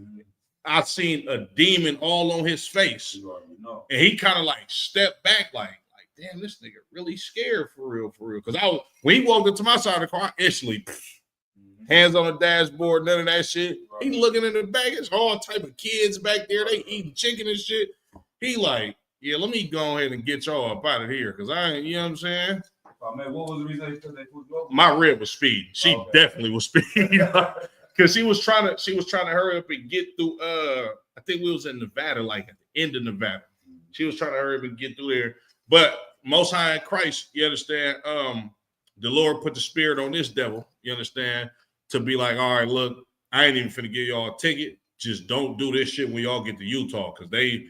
I seen a demon all on his face. And he kind of like stepped back, like, damn, this nigga really scared for real. Because when he walked up to my side of the car, I instantly hands on the dashboard, none of that shit. He looking in the back, it's all type of kids back there. They eating chicken and shit. He like, yeah, let me go ahead and get y'all up out of here. Because I ain't, you know what I'm saying? Oh, man, what was the reason they pulled you over? My rib was speeding. She definitely was speeding. Because she was trying to hurry up and get through. I think we was in Nevada, like at the end of Nevada. She was trying to hurry up and get through there. But Most High in Christ, you understand? The Lord put the spirit on this devil, you understand, to be like, all right, look, I ain't even finna give y'all a ticket. Just don't do this shit when y'all get to Utah, because they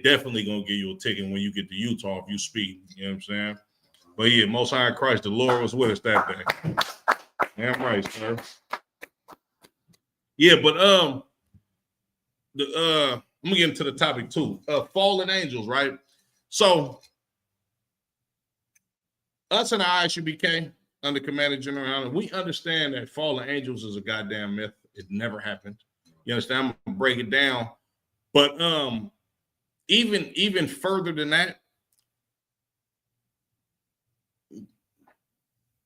definitely gonna give you a ticket when you get to Utah if you speed. You know what I'm saying? But yeah, Most High in Christ, the Lord was with us that day. Damn right, sir. Yeah, but I'm gonna get into the topic too. Fallen angels, right? So us and our ISUBK under Commander General, we understand that fallen angels is a goddamn myth. It never happened. You understand? I'm gonna break it down. But even further than that,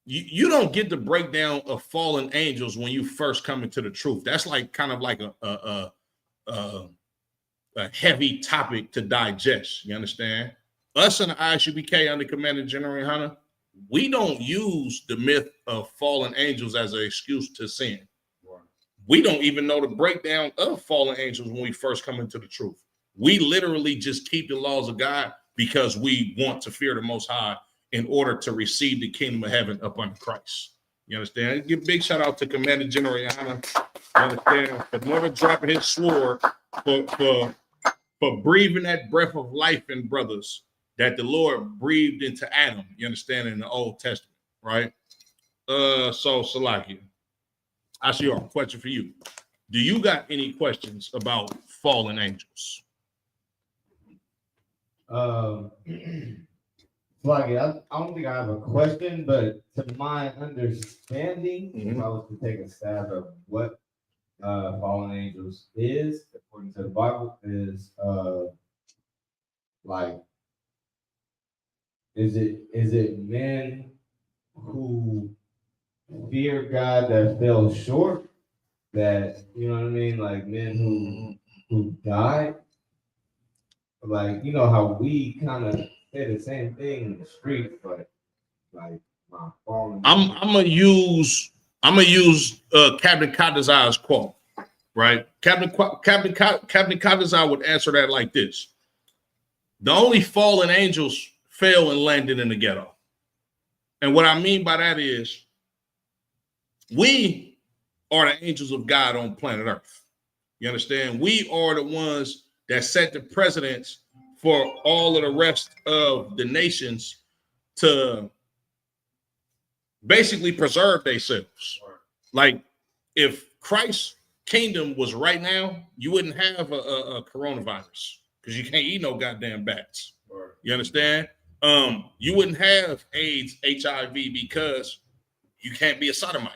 you don't get the breakdown of fallen angels when you first come into the truth. That's like kind of like a heavy topic to digest. You understand? Us in the ISUBK under Commander General Hunter, we don't use the myth of fallen angels as an excuse to sin. We don't even know the breakdown of fallen angels when we first come into the truth. We literally just keep the laws of God because we want to fear the Most High in order to receive the kingdom of heaven up under Christ. You understand? Give a big shout out to Commander General Yana. You understand? For never dropping his sword, for breathing that breath of life in brothers that the Lord breathed into Adam. You understand? In the Old Testament, right? So Salakia, I see a question for you. Do you got any questions about fallen angels? Like, I don't think I have a question, but to my understanding, if I was to take a stab at what fallen angels is, according to the Bible, is like, is it men who fear God that fell short, that, you know what I mean, like men who died, like, you know how we kind of say the same thing in the street, but like my fallen. I'm gonna use Captain Kadazai's quote, right? Captain Kadazai would answer that like this: the only fallen angels fell and landed in the ghetto. And what I mean by that is, we are the angels of God on planet Earth. You understand? We are the ones that set the precedents for all of the rest of the nations to basically preserve themselves. Like, if Christ's kingdom was right now, you wouldn't have a coronavirus because you can't eat no goddamn bats. You understand? You wouldn't have AIDS, HIV, because you can't be a sodomite.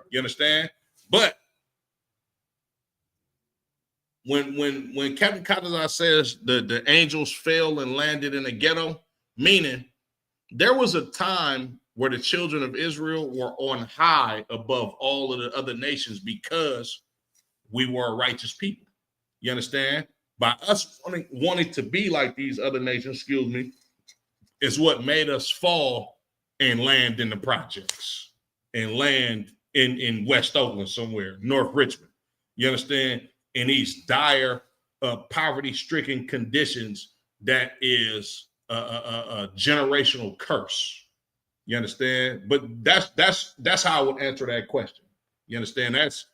You understand? But when Captain Kadazai says the angels fell and landed in the ghetto, meaning there was a time where the children of Israel were on high above all of the other nations because we were a righteous people. You understand? By us wanting to be like these other nations, is what made us fall and land in the projects and land in West Oakland somewhere, North Richmond. You understand? In these dire, poverty-stricken conditions, that is a generational curse. You understand? But that's how I would answer that question. You understand? That's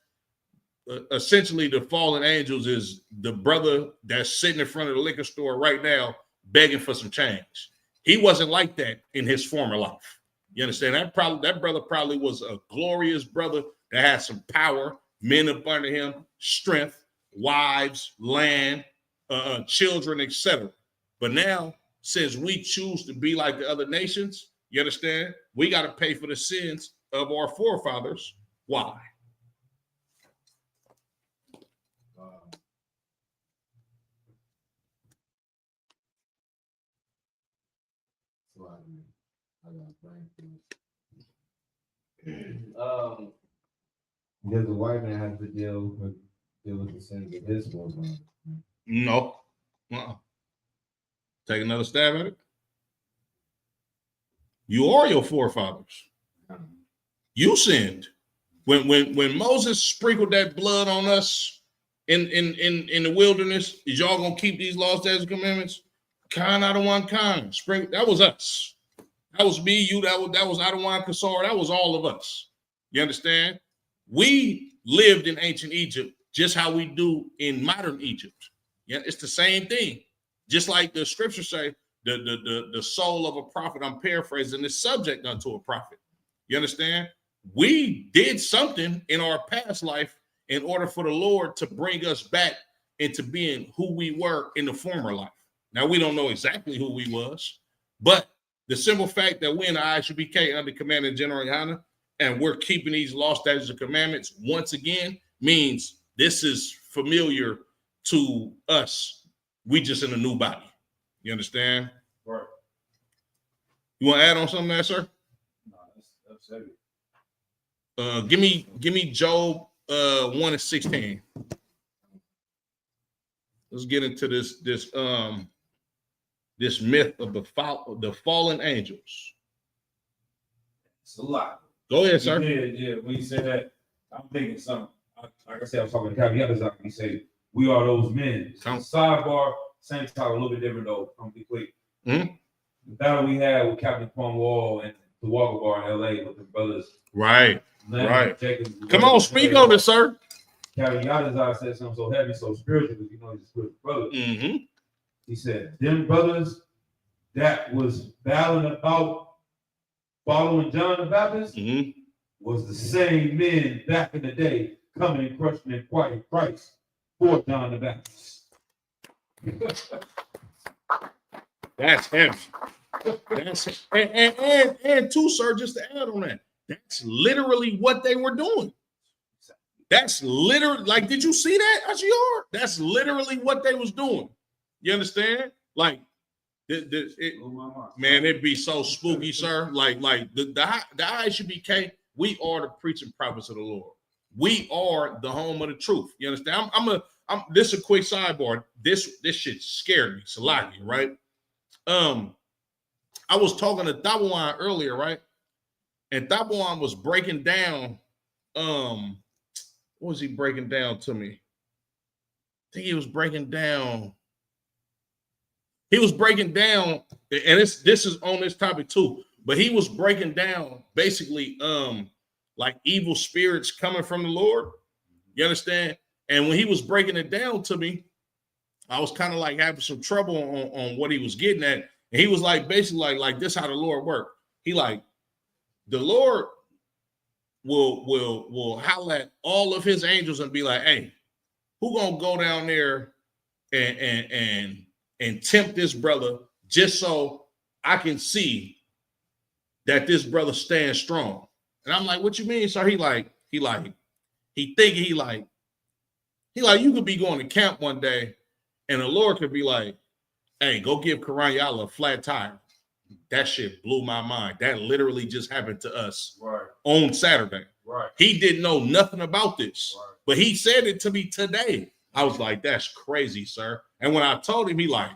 essentially the fallen angels is the brother that's sitting in front of the liquor store right now begging for some change. He wasn't like that in his former life. You understand? That brother probably was a glorious brother that had some power, men up under him, strength, wives, land, children, etc. But now, since we choose to be like the other nations, you understand, we got to pay for the sins of our forefathers. Why? Does the white man have to deal with the sins of his forefathers? No. Take another stab at it. You are your forefathers. You sinned. When Moses sprinkled that blood on us in the wilderness, is y'all gonna keep these laws, statutes, and commandments? Kind out of one kind. That was us. That was me, you, that was Adawan Kasar, that was all of us. You understand? We lived in ancient Egypt just how we do in modern Egypt. Yeah, it's the same thing. Just like the scriptures say, the soul of a prophet, I'm paraphrasing, is subject unto a prophet. You understand? We did something in our past life in order for the Lord to bring us back into being who we were in the former life. Now, we don't know exactly who we was, but the simple fact that we're in the ISUBK under Commander General Yana and we're keeping these law, statutes, and commandments once again means this is familiar to us. We just in a new body. You understand? Right. You want to add on something there, sir? No, that's Give me Job 1:16. Let's get into this myth of the fallen angels. It's a lot. Go ahead, sir. Yeah. When you say that, I'm thinking something. Like I said, I was talking to Caviar. You say we are those men. Sidebar, same time, a little bit different though. I'm be quick. Mm-hmm. The battle we had with Captain Cornwall and the Walker Bar in LA with the brothers. Right. Leonard, right. Jacob, Come on, speak on it, sir. Caviar said something so heavy, so spiritual, because you know he's a spiritual brother. Mm-hmm. He said, them brothers that was battling about following John the Baptist was the same men back in the day coming and crushing and fighting Christ for John the Baptist. That's heavy. That's and too, sir, just to add on that, that's literally what they were doing. That's literally, like, did you see that, Ashior? That's literally what they was doing. You understand? Like, man, it'd be so spooky, sir. Like the ISUBK, we are the preaching prophets of the Lord. We are the home of the truth. You understand? This is a quick sidebar. This shit scared me. Salaki, right? I was talking to Tabawan earlier, right? And Tabawan was breaking down. What was he breaking down to me? I think he was breaking down. He was breaking down, and this is on this topic too. But he was breaking down basically, like evil spirits coming from the Lord. You understand? And when he was breaking it down to me, I was kind of like having some trouble on what he was getting at. And he was like, basically like this how the Lord worked. He like, the Lord will holler at all of his angels and be like, hey, who gonna go down there and tempt this brother just so I can see that this brother stands strong. And I'm like, what you mean, sir? He like, you could be going to camp one day and the Lord could be like, hey, go give Karanyala a flat tire. That shit blew my mind. That literally just happened to us on Saturday. Right. He didn't know nothing about this, but he said it to me today. I was like, that's crazy, sir. And when I told him, he like,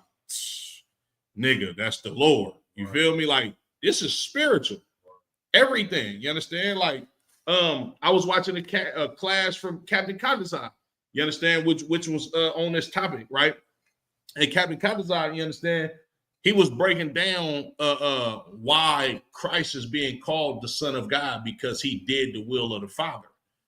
nigga, that's the Lord. You feel me? Like, this is spiritual. Everything. You understand? Like, I was watching a class from Captain Kadazai. You understand? Which was on this topic, right? And Captain Kadazai, you understand? He was breaking down why Christ is being called the Son of God, because he did the will of the Father.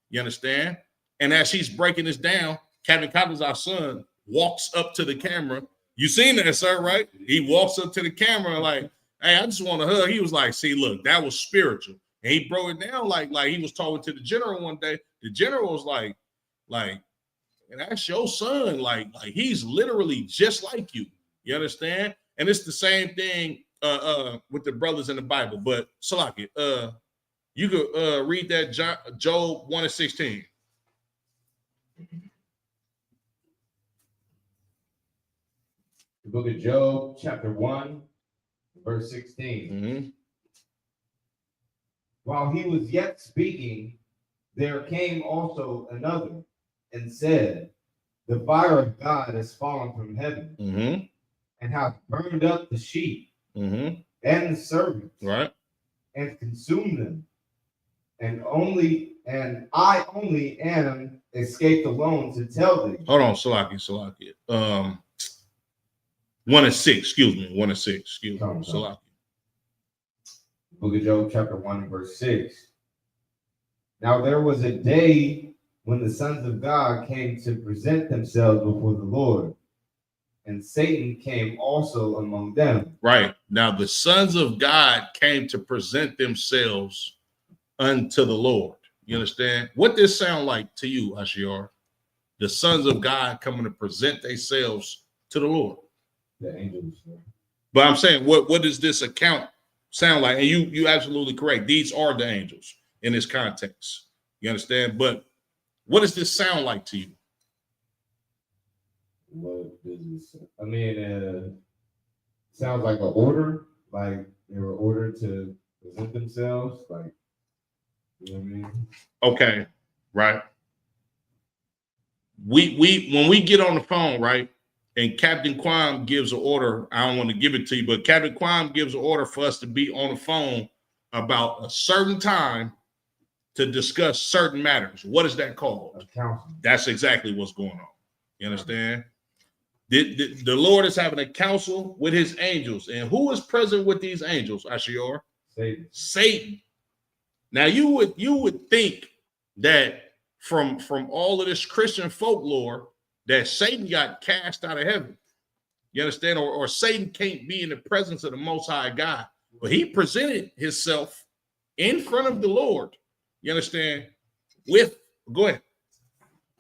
You understand? And as he's breaking this down, Captain Kadazai's son walks up to the camera. You seen that, sir, right? He walks up to the camera like, hey, I just want to hug. He was like, see, look, that was spiritual. And he broke it down like he was talking to the general one day. The general was like, and that's your son. Like he's literally just like you. You understand? And it's the same thing with the brothers in the Bible. But Salaki, you could read that Job 1:16. The book of Job, chapter 1, verse 16. While he was yet speaking, there came also another and said, the fire of God has fallen from heaven and hath burned up the sheep and the servants, and consumed them. And I only am escaped alone to tell thee. Hold on, Salaki. 1:6, excuse me. 1:6, excuse me. Salaki. Book of Job, chapter 1, verse 6. Now there was a day when the sons of God came to present themselves before the Lord, and Satan came also among them. Right. Now the sons of God came to present themselves unto the Lord. You understand? What this sound like to you, Ashior? The sons of God coming to present themselves to the Lord. The angels. But I'm saying, what does this account sound like? And you absolutely correct. These are the angels in this context. You understand? But what does this sound like to you? What does this? I mean, sounds like an order. Like they were ordered to present themselves. Like You know what I mean? Okay, right. We when we get on the phone, right, and Captain Quam gives an order. I don't want to give it to you, but Captain Quam gives an order for us to be on the phone about a certain time to discuss certain matters. What is that called? A council. That's exactly what's going on. You understand? The Lord is having a council with his angels. And who is present with these angels, Ashior? Satan. Now you would think that from all of this Christian folklore that Satan got cast out of heaven. You understand? Or Satan can't be in the presence of the Most High God. But he presented himself in front of the Lord. You understand? Go ahead.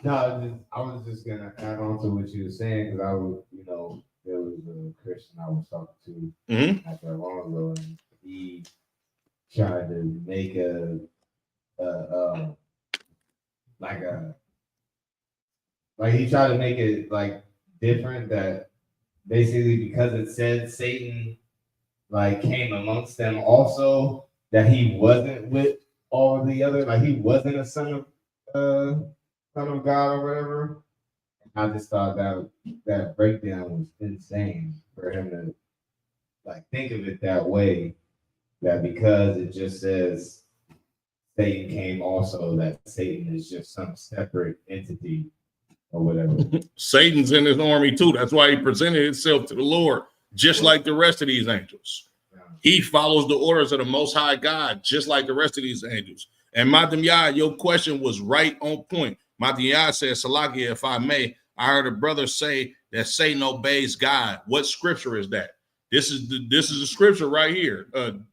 No, I was just gonna add on to what you were saying because I was, there was a Christian I was talking to not that long ago, and he tried to make he tried to make it like different, that basically because it said Satan like came amongst them also, that he wasn't with all the other, like he wasn't a son of God or whatever. I just thought that breakdown was insane for him to like think of it that way, that because it just says Satan came also, that Satan is just some separate entity or whatever. Satan's in his army too. That's why he presented himself to the Lord, just like the rest of these angels. He follows the orders of the Most High God, just like the rest of these angels. And Matam Yah, your question was right on point. Matam Yah said, Salakia, if I may, I heard a brother say that Satan obeys God. What scripture is that? This is the scripture right here.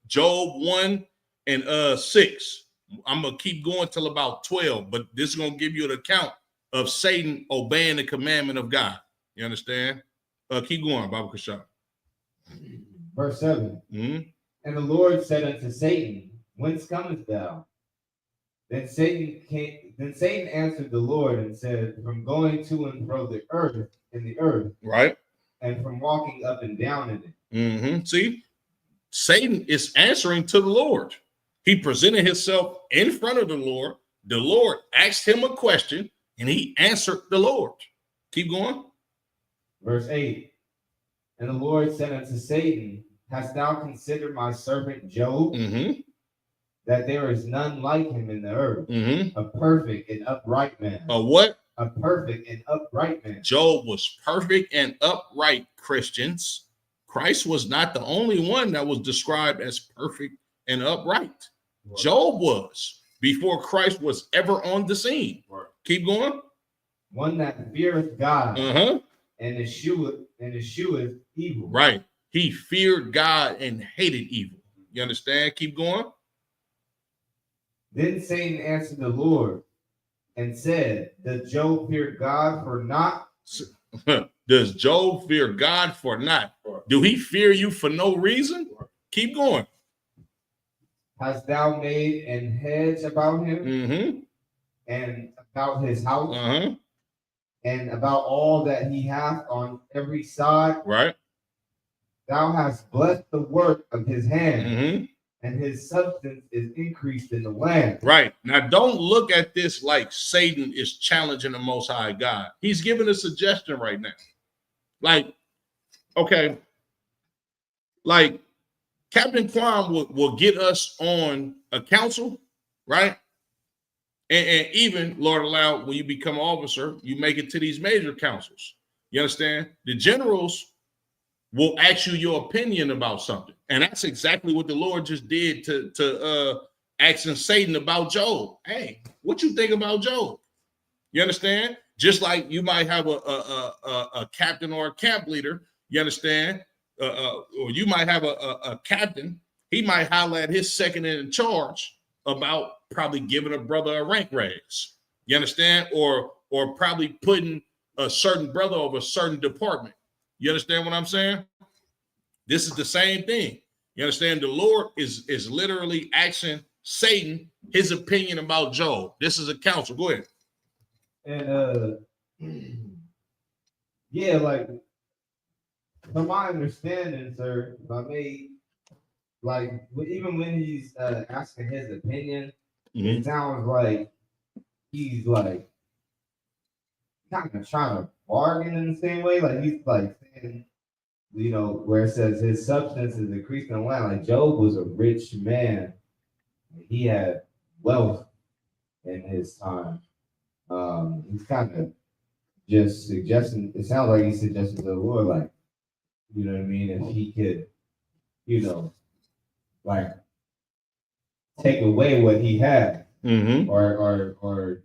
Job 1 and 6. I'm going to keep going till about 12, but this is going to give you an account of Satan obeying the commandment of God. You understand? Keep going, Baba Kashab. Verse 7. And the Lord said unto Satan, whence comest thou? Then Satan answered the Lord and said, from going to and fro in the earth, right, and from walking up and down in it. See, Satan is answering to the Lord. He presented himself in front of the Lord. The Lord asked him a question, and he answered the Lord. Keep going. Verse 8. And the Lord said unto Satan, hast thou considered my servant Job? That there is none like him in the earth, a perfect and upright man. A what? A perfect and upright man. Job was perfect and upright, Christians. Christ was not the only one that was described as perfect and upright. Right. Job was, before Christ was ever on the scene. Right. Keep going. One that feareth God and escheweth evil. Right. He feared God and hated evil. You understand? Keep going. Then Satan answered the Lord and said, does Job fear God for naught? Does Job fear God for naught? Do he fear you for no reason? Keep going. Hast thou made an hedge about him and about his house and about all that he hath on every side? Right. Thou hast blessed the work of his hand. And his substance is increased in the land. Right. Now, don't look at this like Satan is challenging the Most High God. He's giving a suggestion right now. Like, okay, like Captain Quam will get us on a council, right? And even, Lord allow, when you become an officer, you make it to these major councils. You understand? The generals will ask you your opinion about something. And that's exactly what the Lord just did to asking Satan about Job. Hey, what you think about Job? You understand? Just like you might have a captain or a camp leader, you understand? Or you might have a captain, he might holler at his second in charge about probably giving a brother a rank raise. You understand? Or probably putting a certain brother over a certain department. You understand what I'm saying? This is the same thing. You understand? The Lord is literally asking Satan his opinion about Job. This is a counsel. Go ahead. And yeah, like from my understanding, sir, if I may, like even when he's asking his opinion, it sounds like he's like kind of trying to bargain in the same way. Like he's like saying, you know, where it says his substance is increased in the land. Like Job was a rich man. He had wealth in his time. He's kind of just suggesting, it sounds like he's suggesting to the Lord, like, you know what I mean, if he could, you know, like take away what he had, or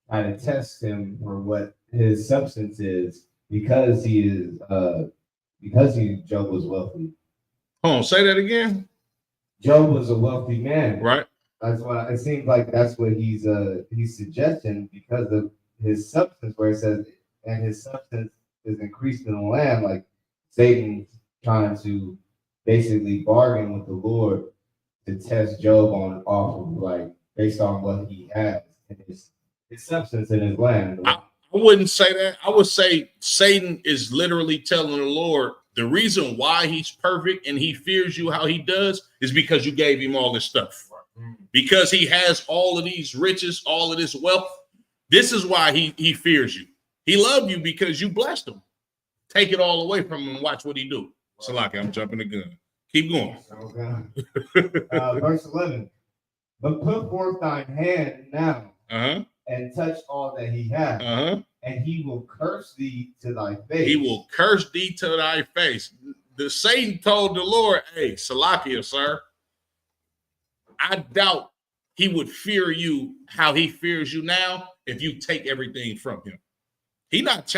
try to test him for what his substance is, because Job was wealthy. Hold on, say that again. Job was a wealthy man. Right. That's what it seems like. That's what he's suggesting, because of his substance, where it says, and his substance is increased in the land. Like Satan's trying to basically bargain with the Lord to test Job off of like based on what he has and his substance in his land. I wouldn't say that. I would say Satan is literally telling the Lord the reason why he's perfect and he fears you how he does is because you gave him all this stuff. Because he has all of these riches, all of this wealth. This is why he fears you. He loved you because you blessed him. Take it all away from him and watch what he do. Salaki, I'm jumping the gun. Keep going. Okay. Verse 11. But put forth thine hand now and touch all that he hath, and he will curse thee to thy face. He will curse thee to thy face. The Satan told the Lord, hey, Salakia, sir, I doubt he would fear you how he fears you now if you take everything from him. He not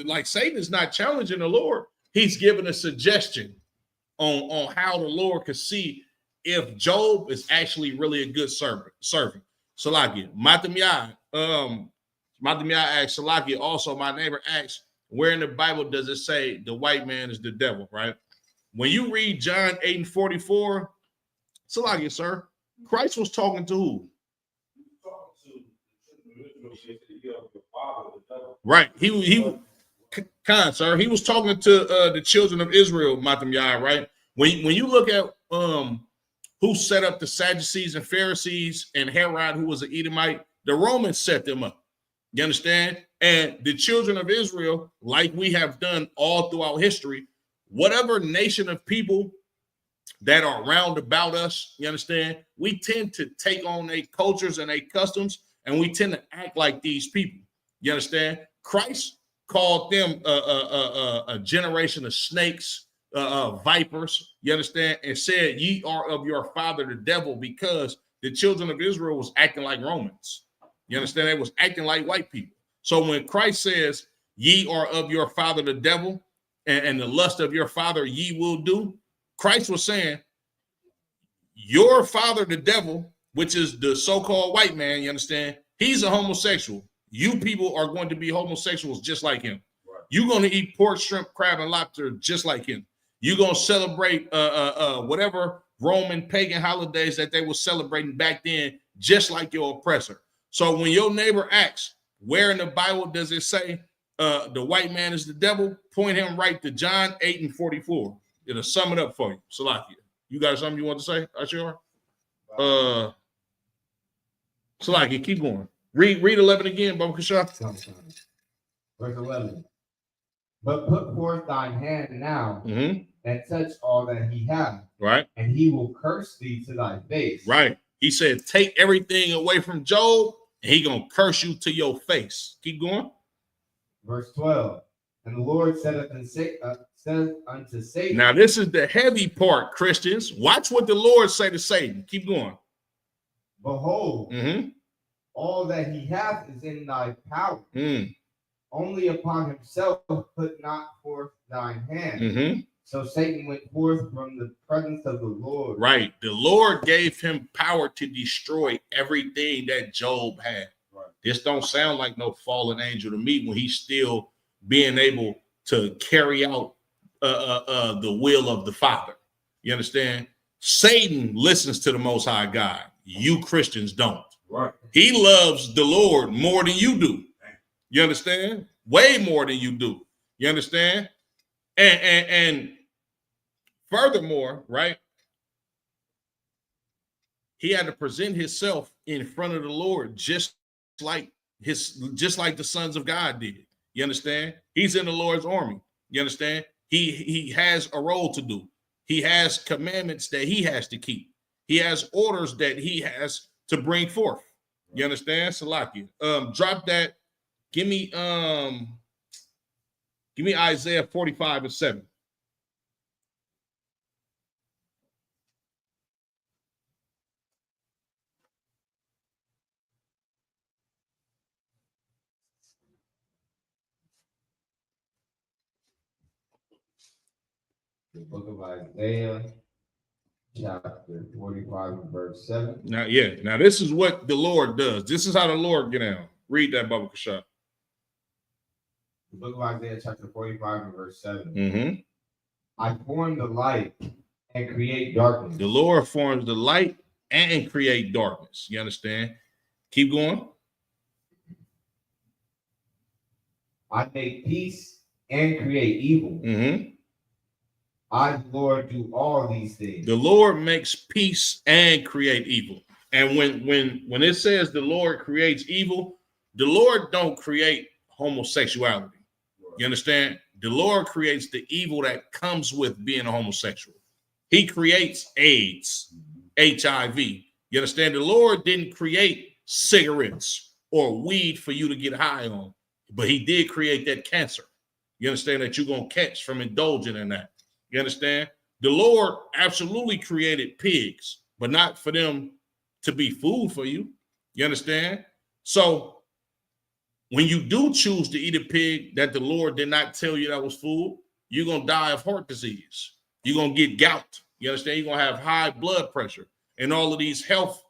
like Satan is not challenging the Lord. He's giving a suggestion on how the Lord could see if Job is actually really a good servant. Salakia, Matamiyah asks Salakia. Also, my neighbor asks, where in the Bible does it say the white man is the devil? Right? When you read John 8:44, Salakia, sir, Christ was talking to who? Right. He sir. He was talking to the children of Israel, Matamiyah, right? When you look at who set up the Sadducees and Pharisees and Herod, who was an Edomite, the Romans set them up. You understand? And the children of Israel, like we have done all throughout history, whatever nation of people that are round about us, you understand, we tend to take on their cultures and their customs, and we tend to act like these people. You understand? Christ called them a generation of snakes, vipers, you understand, and said, ye are of your father the devil, because the children of Israel was acting like Romans. You understand? They was acting like white people. So when Christ says, ye are of your father the devil, and the lust of your father ye will do, Christ was saying, your father, the devil, which is the so-called white man, you understand, he's a homosexual. You people are going to be homosexuals just like him. Right. You're going to eat pork, shrimp, crab, and lobster just like him. You're going to celebrate whatever Roman pagan holidays that they were celebrating back then, just like your oppressor. So when your neighbor asks, where in the Bible does it say the white man is the devil? Point him right to John 8:44. It'll sum it up for you. Salakia, you got something you want to say, Ashur? Salakia, keep going. Read 11 again, Baba Kasha. Verse 11. But put forth thine hand now and touch all that he hath. Right. And he will curse thee to thy face. Right. He said, take everything away from Job, and he gonna curse you to your face. Keep going. Verse 12. And the Lord said unto Satan. Now, this is the heavy part, Christians. Watch what the Lord say to Satan. Keep going. Behold, all that he hath is in thy power. Only upon himself put not forth thine hand. So Satan went forth from the presence of the Lord. Right. The Lord gave him power to destroy everything that Job had. Right. This don't sound like no fallen angel to me when he's still being able to carry out the will of the Father. You understand? Satan listens to the Most High God. You Christians don't. Right. He loves the Lord more than you do. You understand? Way more than you do. You understand? And furthermore, right? He had to present himself in front of the Lord, just like the sons of God did. You understand? He's in the Lord's army. You understand? He has a role to do. He has commandments that he has to keep. He has orders that he has to bring forth. You understand? Salaki. Drop that. Give me Isaiah 45:7. The book of Isaiah, chapter 45, verse 7. Now this is what the Lord does. This is how the Lord get out. Read that, Baba Kasha. The book of Isaiah, chapter 45, verse 7. Mm-hmm. I form the light and create darkness. The Lord forms the light and create darkness. You understand? Keep going. I make peace and create evil. Mm-hmm. I, the Lord, do all these things. The Lord makes peace and create evil. And when it says the Lord creates evil, the Lord don't create homosexuality. You understand? The Lord creates the evil that comes with being a homosexual. He creates AIDS, HIV. You understand? The Lord didn't create cigarettes or weed for you to get high on, but he did create that cancer. You understand that you're going to catch from indulging in that. You understand? The Lord absolutely created pigs, but not for them to be food for you. You understand? So when you do choose to eat a pig that the Lord did not tell you that was food, you're going to die of heart disease. You're going to get gout. You understand? You're going to have high blood pressure and all of these health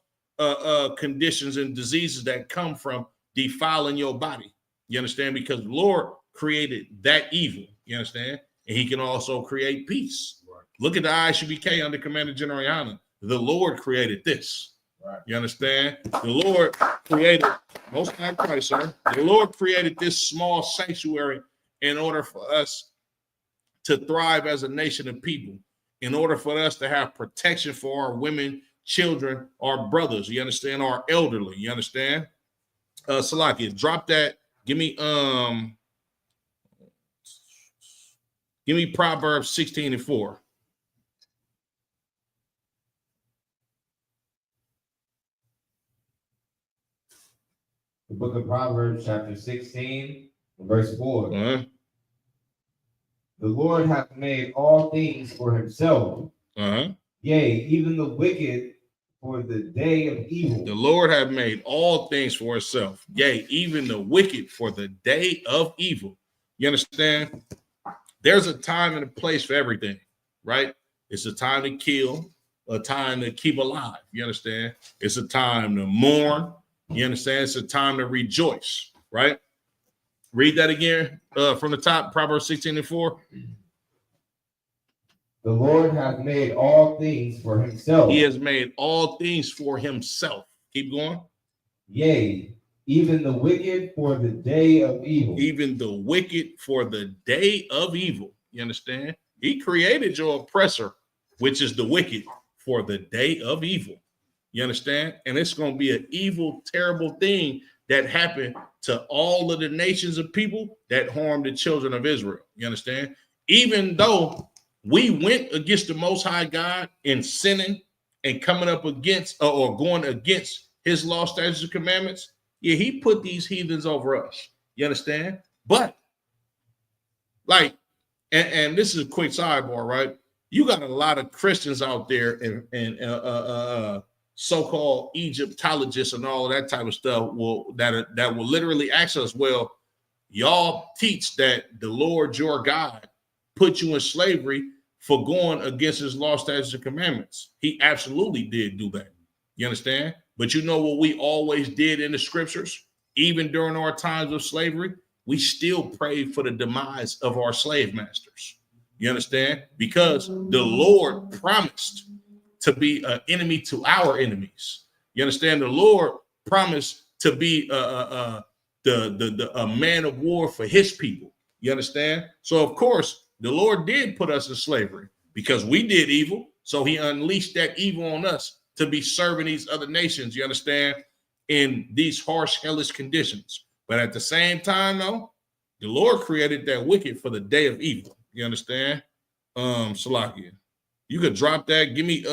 conditions and diseases that come from defiling your body. You understand? Because the Lord created that evil. You understand? And he can also create peace. Right. Look at the ISUBK under Commander General Yana. The Lord created this. Right. You understand? The Lord created, most high Christ, sir. The Lord created this small sanctuary in order for us to thrive as a nation of people, in order for us to have protection for our women, children, our brothers. You understand? Our elderly. You understand? Salaki, drop that. Give me Proverbs 16:4. The book of Proverbs, chapter 16, verse 4. Uh-huh. The Lord hath made all things for himself. Uh-huh. Yea, even the wicked for the day of evil. The Lord hath made all things for himself. Yea, even the wicked for the day of evil. You understand? There's a time and a place for everything, right? It's a time to kill, a time to keep alive. You understand? It's a time to mourn. You understand? It's a time to rejoice, right? Read that again from the top, Proverbs 16:4. The Lord hath made all things for himself. He has made all things for himself. Keep going. Yea, even the wicked for the day of evil. Even the wicked for the day of evil. You understand? He created your oppressor, which is the wicked, for the day of evil. You understand? And it's going to be an evil, terrible thing that happened to all of the nations of people that harmed the children of Israel. You understand? Even though we went against the Most High God in sinning and coming up against or going against his law, statutes, and commandments, yeah, he put these heathens over us. You understand? But like, and this is a quick sidebar, right? You got a lot of Christians out there and so-called Egyptologists and all of that type of stuff that will literally ask us, well, y'all teach that the Lord your God put you in slavery for going against his law, statutes, and commandments. He absolutely did do that. You understand? But you know what we always did in the scriptures? Even during our times of slavery, we still prayed for the demise of our slave masters. You understand? Because the Lord promised to be an enemy to our enemies. You understand? The Lord promised to be a man of war for his people. You understand? So, of course, the Lord did put us in slavery because we did evil. So he unleashed that evil on us to be serving these other nations, you understand, in these harsh, hellish conditions. But at the same time, though, the Lord created that wicked for the day of evil. You understand? Salakia, you could drop that. Give me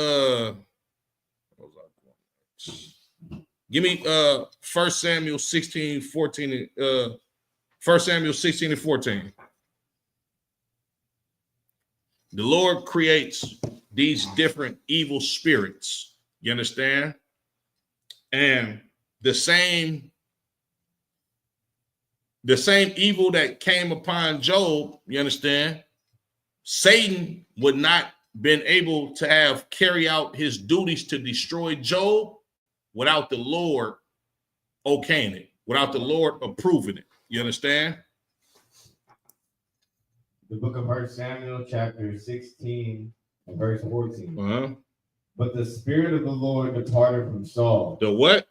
1 Samuel 16, 14, 1 Samuel 16 and 14. The Lord creates these different evil spirits. You understand? And the same evil that came upon Job, you understand? Satan would not been able to have carry out his duties to destroy Job without the Lord okaying it, without the Lord approving it. You understand? The book of 1 Samuel, chapter 16, and verse 14. But the Spirit of the Lord departed from Saul. The what?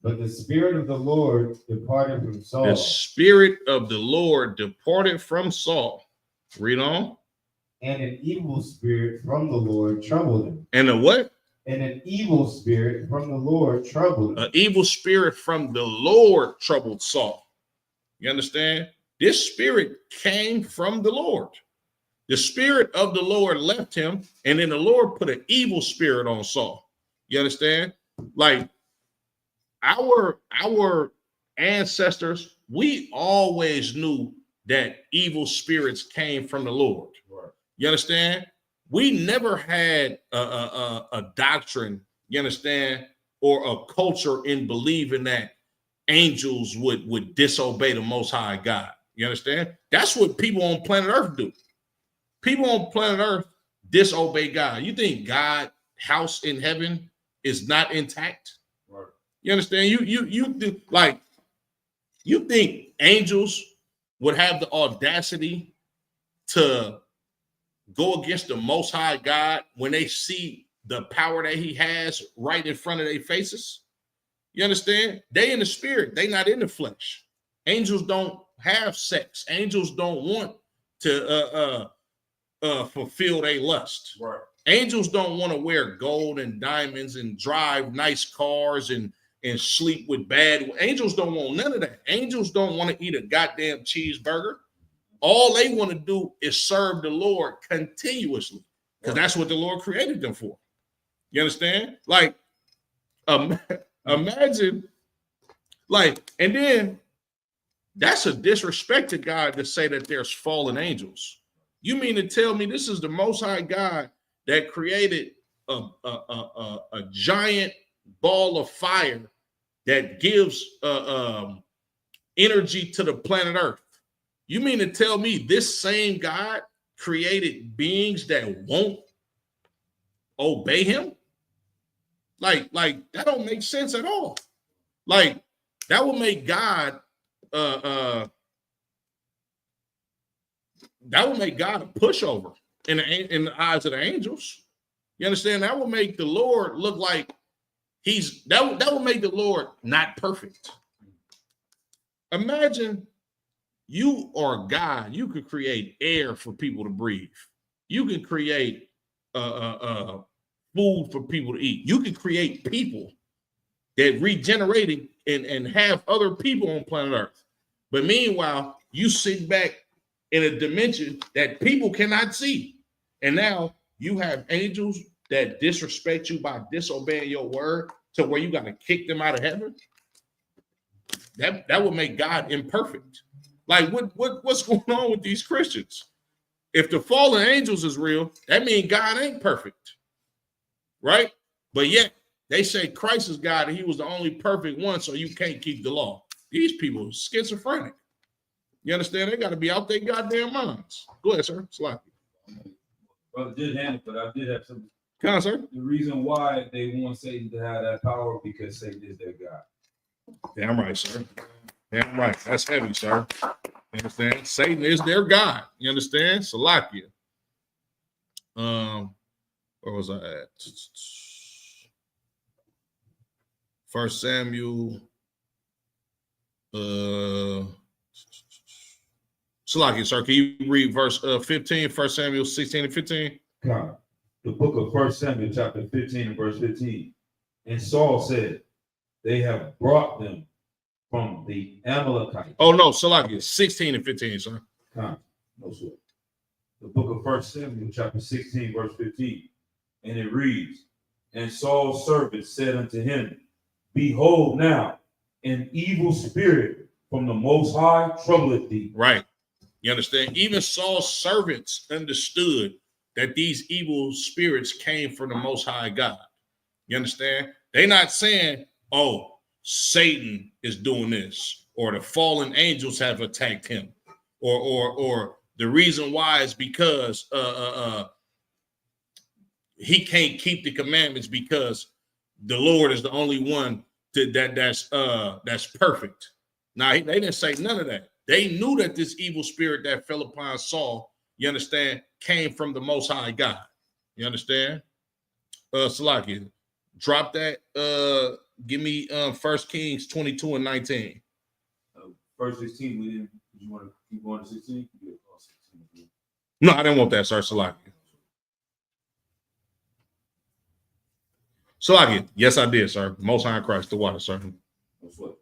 But the Spirit of the Lord departed from Saul. The Spirit of the Lord departed from Saul. Read on. And an evil spirit from the Lord troubled him. And a what? And an evil spirit from the Lord troubled him. An evil spirit from the Lord troubled Saul. You understand? This spirit came from the Lord. The Spirit of the Lord left him, and then the Lord put an evil spirit on Saul. You understand? Like our ancestors, we always knew that evil spirits came from the Lord. Right. You understand? We never had a doctrine, you understand, or a culture in believing that angels would disobey the Most High God. You understand? That's what people on planet Earth do. People on planet Earth disobey God. You think God's house in heaven is not intact? Right. You understand? You do, like, you think angels would have the audacity to go against the Most High God when they see the power that he has right in front of their faces? You understand? They in the spirit, they not in the flesh. Angels don't have sex. Angels don't want to fulfill their lust. Right. Angels don't want to wear gold and diamonds and drive nice cars and sleep with bad. Angels don't want none of that. Angels don't want to eat a goddamn cheeseburger. All they want to do is serve the Lord continuously, because that's what the Lord created them for. You understand? Like, imagine, like, and then that's a disrespect to God to say that there's fallen angels. You mean to tell me this is the Most High God that created a giant ball of fire that gives energy to the planet Earth? You mean to tell me this same God created beings that won't obey him? Like that don't make sense at all. Like, that will make God that will make God a pushover in the eyes of the angels. You understand? That will make the Lord look like that will make the Lord not perfect. Imagine you are God. You could create air for people to breathe. You can create food for people to eat. You can create people that regenerating and have other people on planet Earth. But meanwhile, you sit back in a dimension that people cannot see. And now you have angels that disrespect you by disobeying your word to where you got to kick them out of heaven. That would make God imperfect. Like, what's going on with these Christians? If the fallen angels is real, that means God ain't perfect, right? But yet they say Christ is God and he was the only perfect one, so you can't keep the law. These people are schizophrenic. You understand? They got to be out their goddamn minds. Go ahead, sir. Sloppy. Brother did handle, but I did have some. Come on, sir. The reason why they want Satan to have that power because Satan is their God. Damn right, sir. Damn right. That's heavy, sir. You understand? Satan is their God. You understand? Salakia. Where was I at? 1 Samuel. Salakia, sir. Can you read verse 15? 1 Samuel 16 and 15? God. The book of 1 Samuel chapter 15 and verse 15. And Saul said, they have brought them from the Amalekites. Oh no, Salaki, 16 and 15, sir. No sweat. The book of 1 Samuel, chapter 16, verse 15. And it reads, and Saul's servant said unto him, behold now, an evil spirit from the Most High troubleth thee. Right. You understand? Even Saul's servants understood that these evil spirits came from the Most High God. You understand? They're not saying, oh, Satan is doing this, or the fallen angels have attacked him, or the reason why is because he can't keep the commandments because the Lord is the only one that's perfect. Now, they didn't say none of that. They knew that this evil spirit that fell upon Saul, you understand, came from the Most High God. You understand? Salaki, drop that. Give me 1 Kings 22 and 19. Verse 16, we didn't. Did you want to keep going to 16? No, I didn't want that, sir. Salaki. Salaki, yes, I did, sir. Most High Christ, the water, sir. That's what.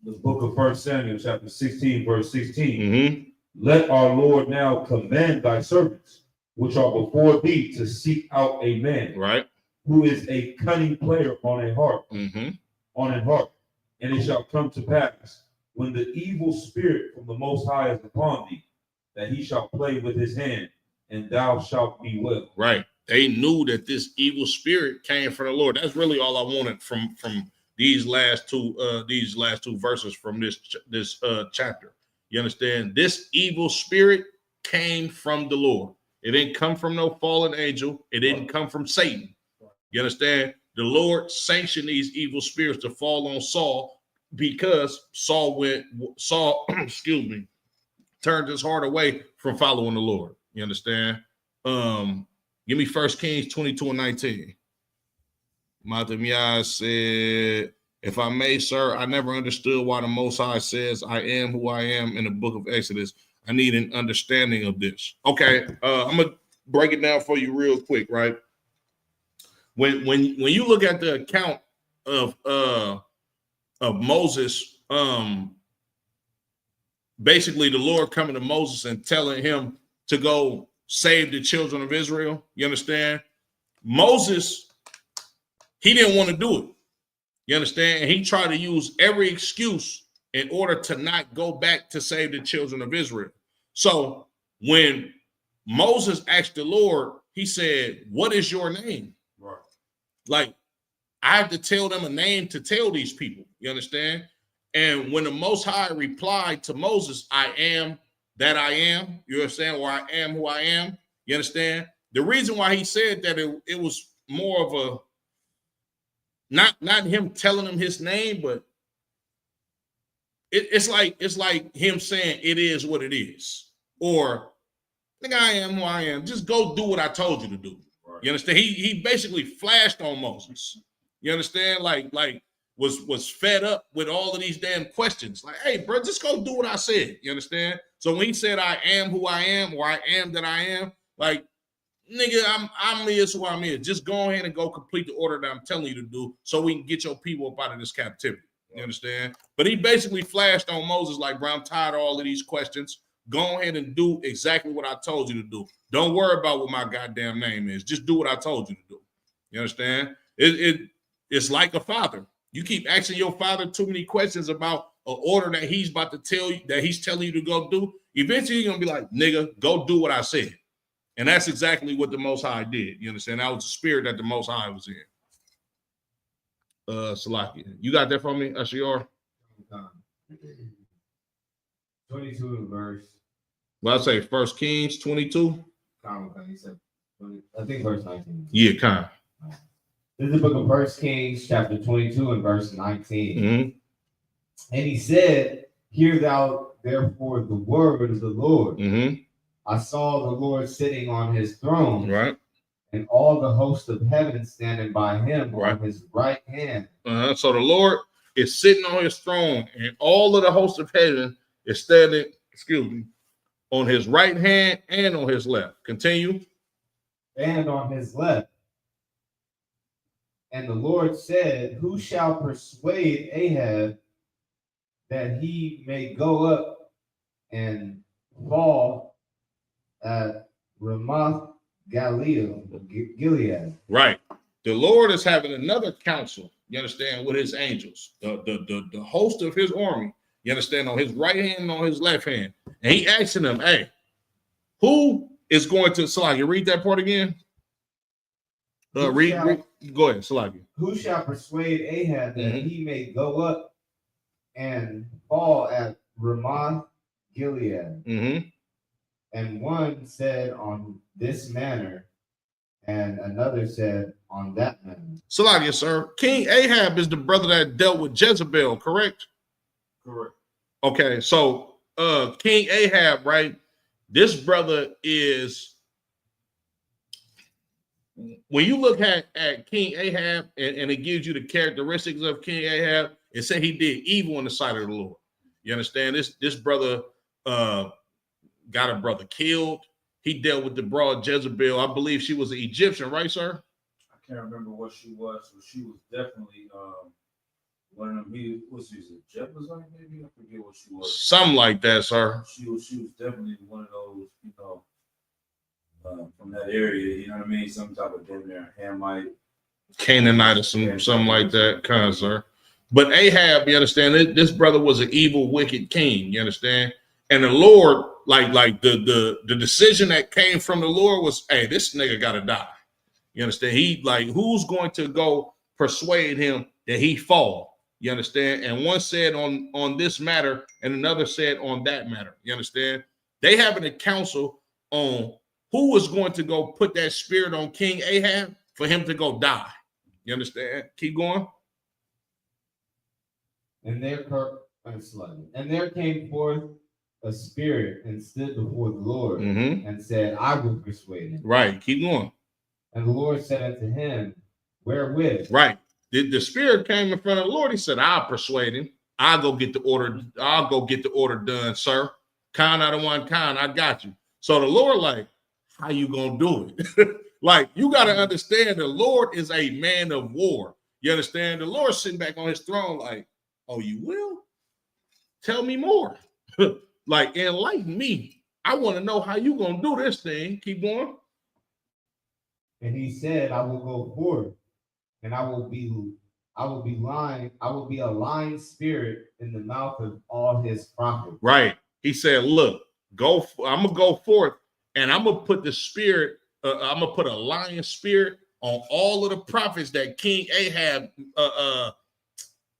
The book of 1 Samuel, chapter 16, verse 16. Mm-hmm. Let our Lord now command thy servants, which are before thee, to seek out a man, right, who is a cunning player on a harp, mm-hmm. on a harp. And it shall come to pass, when the evil spirit from the Most High is upon thee, that he shall play with his hand, and thou shalt be well. Right. They knew that this evil spirit came from the Lord. That's really all I wanted from these last two verses from this chapter. You understand? This evil spirit came from the Lord. It didn't come from no fallen angel. It didn't come from Satan. You understand? The Lord sanctioned these evil spirits to fall on Saul because Saul excuse me, turned his heart away from following the Lord. You understand? Give me 1 Kings 22 and 19. Matamiyah said, if I may, sir, I never understood why the Most High says, I am who I am in the book of Exodus. I need an understanding of this. Okay, I'm going to break it down for you real quick, right? When you look at the account of Moses, basically the Lord coming to Moses and telling him to go save the children of Israel, you understand? Moses, he didn't want to do it. You understand? And he tried to use every excuse in order to not go back to save the children of Israel. So when Moses asked the Lord, he said, what is your name? Right. Like, I have to tell them a name to tell these people. You understand? And when the Most High replied to Moses, I am that I am, you understand? Or I am who I am. You understand? The reason why he said that it was more of a not him telling him his name, but it's like him saying it is what it is, or nigga, I am who I am. Just go do what I told you to do. Right. You understand? He basically flashed on Moses. You understand? Like was fed up with all of these damn questions. Like, hey, bro, just go do what I said. You understand? So when he said I am who I am, or I am that I am, like, nigga, I'm is who I'm is. Just go ahead and go complete the order that I'm telling you to do so we can get your people up out of this captivity. You understand? But he basically flashed on Moses like, bro, I'm tired of all of these questions. Go ahead and do exactly what I told you to do. Don't worry about what my goddamn name is. Just do what I told you to do. You understand? It's like a father. You keep asking your father too many questions about an order that he's about to tell you, that he's telling you to go do. Eventually, you're going to be like, nigga, go do what I said. And that's exactly what the Most High did. You understand? That was the spirit that the Most High was in. Salaki, you got that for me, Ashior? 22 verse. Well, I say 1 Kings 22. I think verse 19. Yeah, kind. This is the book of 1 Kings, chapter 22 and verse 19. Mm-hmm. And he said, hear thou therefore the word of the Lord. Mm-hmm. I saw the Lord sitting on his throne, right, and all the host of heaven standing by him right. on his right hand. So the Lord is sitting on his throne, and all of the host of heaven is standing, on his right hand and on his left. Continue. And on his left. And the Lord said, who shall persuade Ahab that he may go up and fall at Ramoth Gilead? Right. The Lord is having another council, you understand, with his angels, the host of his army, you understand, on his right hand and on his left hand. And he asking them, hey, who is going to, Salaki, read that part again? Go ahead, Salaki. Who shall persuade Ahab that he may go up and fall at Ramoth Gilead? And one said on this manner, and another said on that manner. Salaki, sir. King Ahab is the brother that dealt with Jezebel, correct? Correct. Okay, so King Ahab, right? This brother is, when you look at King Ahab and it gives you the characteristics of King Ahab, it said he did evil in the sight of the Lord. You understand? This brother got a brother killed. He dealt with the broad Jezebel. I believe she was an Egyptian, right, sir? I can't remember what she was, but she was definitely one of them. Was she a Jebusite, maybe? I forget what she was. Something like that, sir. She was definitely one of those, from that area. You know what I mean? Some type of damn near Hamite, Canaanite, or something like that, kind of, sir. But Ahab, you understand, this brother was an evil, wicked king. You understand? And the Lord, like the decision that came from the Lord was, hey, this nigga gotta die. You understand? He who's going to go persuade him that he fall? You understand? And one said on this matter, and another said on that matter. You understand? They having a council on who was going to go put that spirit on King Ahab for him to go die. You understand? Keep going. And there came forth a spirit and stood before the Lord and said, I will persuade him. Right. Keep going. And the Lord said unto him, wherewith? Right. The spirit came in front of the Lord. He said, I'll persuade him. I'll go get the order done, sir. Khan out of one Khan, I got you. So the Lord, how you gonna do it? You got to understand the Lord is a man of war. You understand? The Lord sitting back on his throne, oh, you will? Tell me more. Enlighten me. I want to know how you gonna do this thing. Keep going. And he said, I will go forth, and I will be a lying spirit in the mouth of all his prophets. Right. He said, look, I'm gonna go forth, and I'm gonna put the spirit, I'm gonna put a lying spirit on all of the prophets that King Ahab,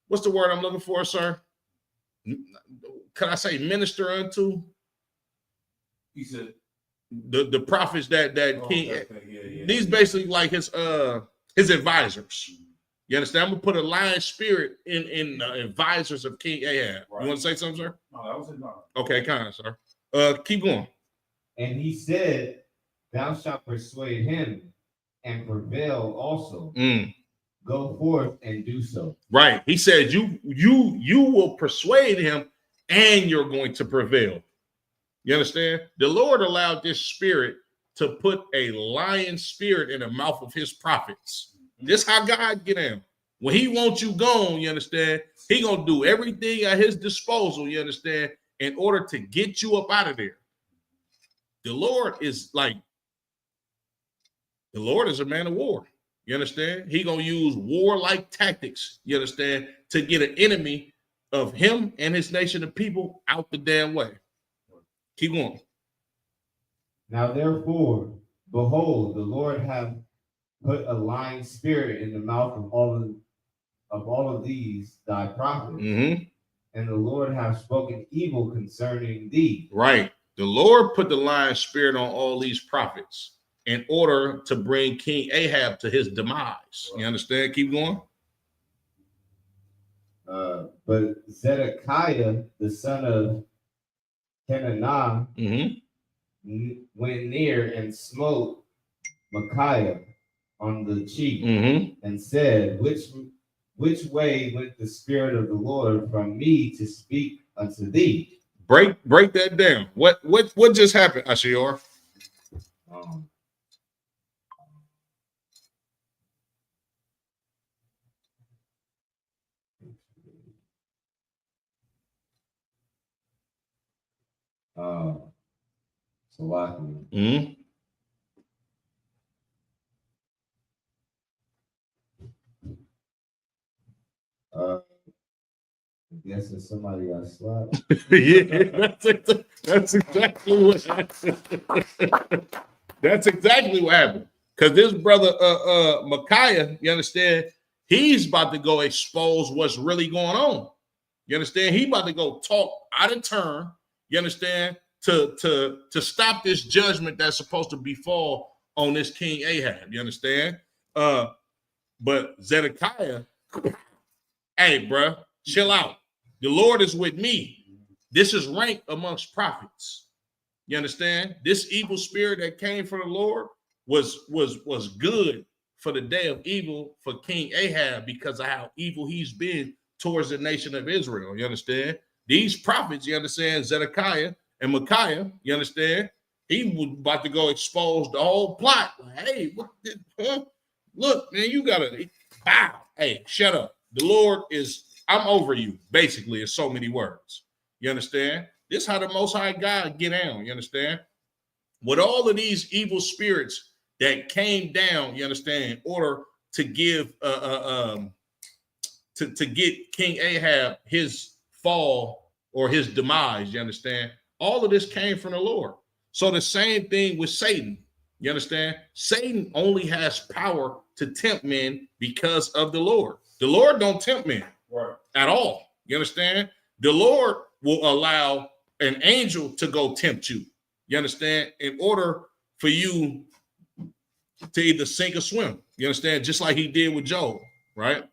what's the word I'm looking for, sir? Can I say minister unto? He said the prophets that King, these basically like his advisors. You understand? I'm gonna put a lying spirit in the advisors of King Ahab. Right. You want to say something, sir? No, that was it. No. Okay, kind of, sir. Keep going. And he said, thou shalt persuade him and prevail also. Go forth and do so. Right. He said, you will persuade him and you're going to prevail. You understand? The Lord allowed this spirit to put a lying spirit in the mouth of his prophets. This how God get him. When he wants you gone, you understand? He gonna do everything at his disposal, you understand, in order to get you up out of there. The Lord is a man of war. You understand? He gonna use warlike tactics, you understand, to get an enemy of him and his nation of people out the damn way. Keep going. Now therefore, behold, the Lord hath put a lying spirit in the mouth of all of these thy prophets, and the Lord hath spoken evil concerning thee. Right. The Lord put the lying spirit on all these prophets in order to bring King Ahab to his demise. You understand? Keep going. But Zedekiah, the son of Kenanah, went near and smote Micaiah on the cheek and said, which way went the spirit of the Lord from me to speak unto thee? Break that down. What just happened, Ashior? Salaki. Mm-hmm. I guess if somebody got slapped. Yeah, that's exactly what happened. That's exactly what happened. Because this brother Micaiah, you understand, he's about to go expose what's really going on. You understand? He about to go talk out of turn, you understand, to stop this judgment that's supposed to befall on this King Ahab. You understand? But Zedekiah, hey, bro, chill out. The Lord is with me. This is rank amongst prophets. You understand? This evil spirit that came from the Lord was good for the day of evil for King Ahab because of how evil he's been towards the nation of Israel. You understand? These prophets, you understand, Zedekiah and Micaiah, you understand? He was about to go expose the whole plot. Like, hey, what look, man, you gotta bow. Hey, shut up. The Lord is, I'm over you, basically, in so many words. You understand? This is how the Most High God get down, you understand? With all of these evil spirits that came down, you understand, in order to give to get King Ahab his fall or his demise, you understand? All of this came from the Lord. So the same thing with Satan, you understand? Satan only has power to tempt men because of the Lord. The Lord don't tempt men at all. You understand? The Lord will allow an angel to go tempt you. You understand? In order for you to either sink or swim. You understand? Just like he did with Job, right?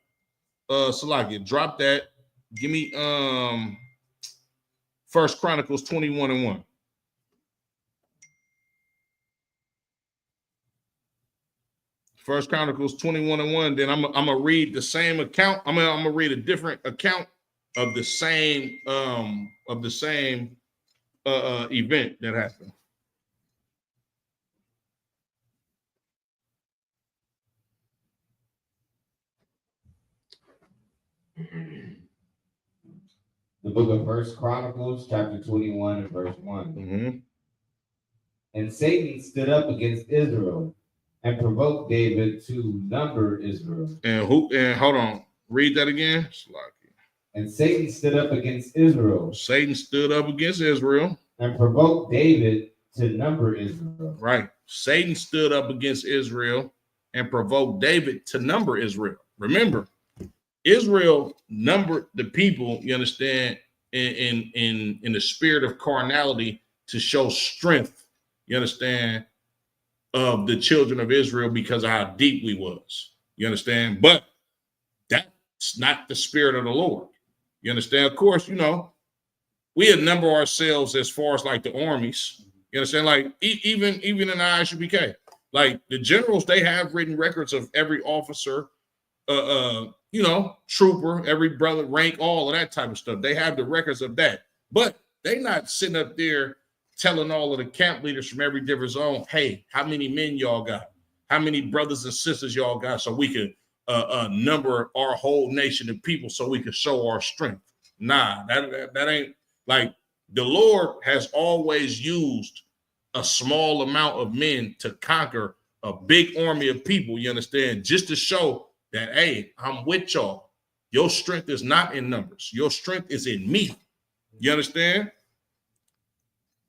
Salaki, drop that. Give me 1 Chronicles 21:1. 1 Chronicles 21:1. Then I'm gonna read the same account. I'm gonna read a different account of the same event that happened. The book of 1 Chronicles, chapter 21, and verse 1. Mm-hmm. And Satan stood up against Israel and provoked David to number Israel. And hold on, read that again. And Satan stood up against Israel. Satan stood up against Israel. And provoked David to number Israel. Right. Satan stood up against Israel and provoked David to number Israel. Remember, Israel numbered the people, you understand, in the spirit of carnality to show strength, you understand, of the children of Israel because of how deep we was. You understand? But that's not the spirit of the Lord. You understand? Of course, you know, we had number ourselves as far as like the armies. You understand? Like even in the ISUPK, like the generals, they have written records of every officer, you know, trooper, every brother, rank, all of that type of stuff. They have the records of that, but they not sitting up there telling all of the camp leaders from every different zone, hey, how many men y'all got? How many brothers and sisters y'all got so we can number our whole nation of people so we can show our strength? Nah, that ain't, like, the Lord has always used a small amount of men to conquer a big army of people, you understand, just to show that, hey, I'm with y'all. Your strength is not in numbers. Your strength is in me. You understand?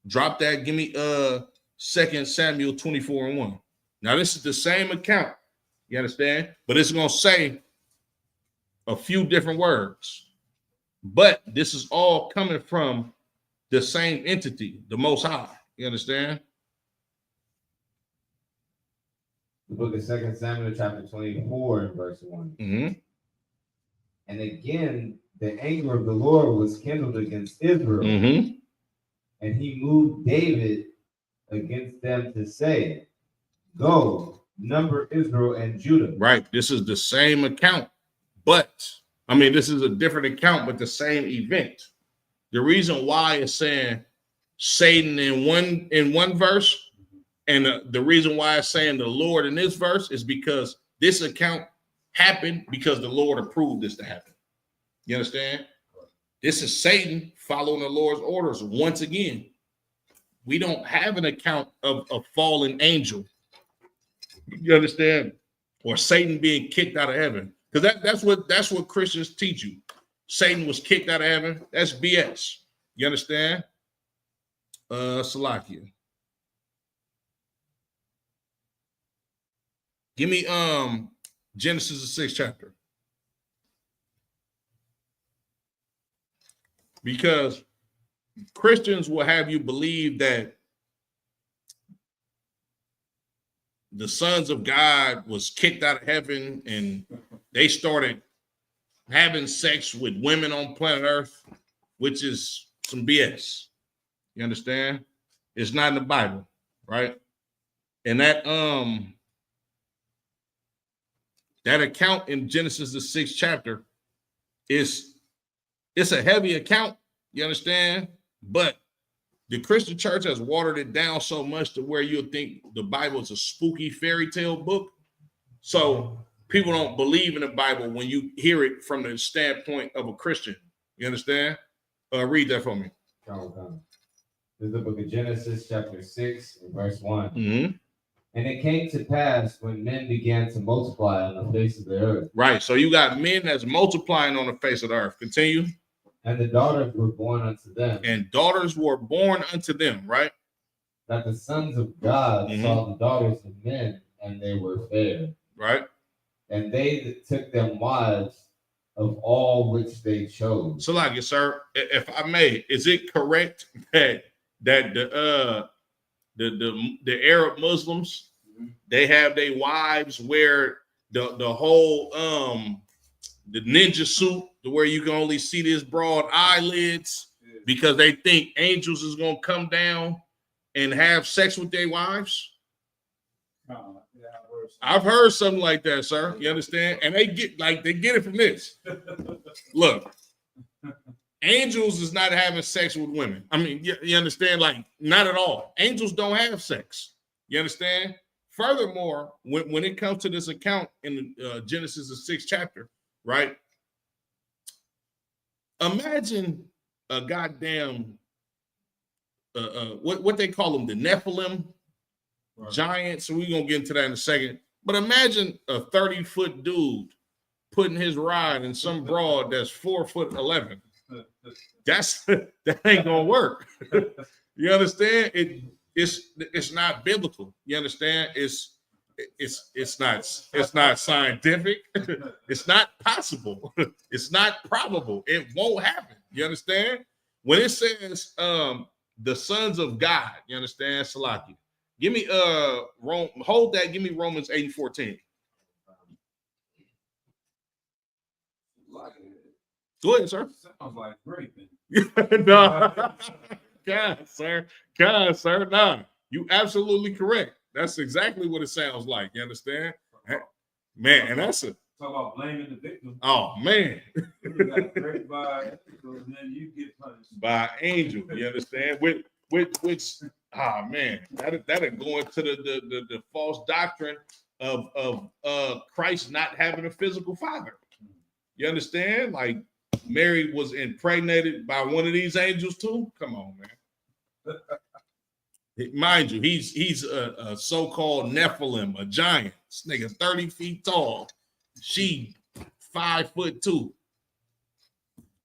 Drop that. Give me 2 Samuel 24:1. Now, this is the same account. You understand? But it's going to say a few different words. But this is all coming from the same entity, the Most High. You understand? The book of 2 Samuel, chapter 24, and verse 1. Mm-hmm. And again, the anger of the Lord was kindled against Israel. Mm-hmm. And he moved David against them to say, go, number Israel and Judah. Right. This is the same account, but I mean, this is a different account, but the same event. The reason why it's saying Satan in one verse, and the reason why it's saying the Lord in this verse is because this account happened because the Lord approved this to happen. You understand? This is Satan following the Lord's orders once again. we don't have an account of a fallen angel. You understand? Or Satan being kicked out of heaven. Because that's what Christians teach you. Satan was kicked out of heaven. That's BS. You understand? Salakia. Give me Genesis the 6th chapter. Because Christians will have you believe that the sons of God was kicked out of heaven and they started having sex with women on planet Earth, which is some BS. You understand? It's not in the Bible, right? And that account in Genesis the 6th chapter it's a heavy account, you understand? But the Christian church has watered it down so much to where you'll think the Bible is a spooky fairy tale book. So people don't believe in the Bible when you hear it from the standpoint of a Christian. You understand? Read that for me. This is the book of Genesis, chapter 6, verse 1. Mm-hmm. And it came to pass when men began to multiply on the face of the earth. Right. So you got men that's multiplying on the face of the earth. Continue. And the daughters were born unto them. And daughters were born unto them, right? That the sons of God saw the daughters of men, and they were fair. Right. And they took them wives of all which they chose. So, like, sir, if I may, is it correct that the Arab Muslims, they have their wives wear the whole the ninja suit to where you can only see this broad eyelids because they think angels is gonna come down and have sex with their wives? I've heard something like that, sir. You understand? And they get it from this. Look, angels is not having sex with women. I mean, you understand? Like, not at all. Angels don't have sex. You understand? Furthermore, when it comes to this account in Genesis the 6th chapter, right? Imagine a goddamn what they call them, the Nephilim. Right. Giants, so we're gonna get into that in a second. But imagine a 30-foot dude putting his ride in some broad that's 4'11". That ain't gonna work. You understand? It's not biblical. You understand? It's not scientific. It's not possible. It's not probable. It won't happen. You understand? When it says the sons of God, you understand, Salaki. Give me hold that. Give me Romans 8:14. Go ahead, sir. Sounds like raping. No, God, sir. No, you absolutely correct. That's exactly what it sounds like. You understand, man? And that's it. Talk about blaming the victim. Oh man, You got raped by angel, and then you get punished by angel. You understand? Which man, that'll go into the false doctrine of Christ not having a physical father. You understand? Like Mary was impregnated by one of these angels too. Come on, man. Mind you, he's a so-called Nephilim, a giant. This nigga 30 feet tall. She 5'2".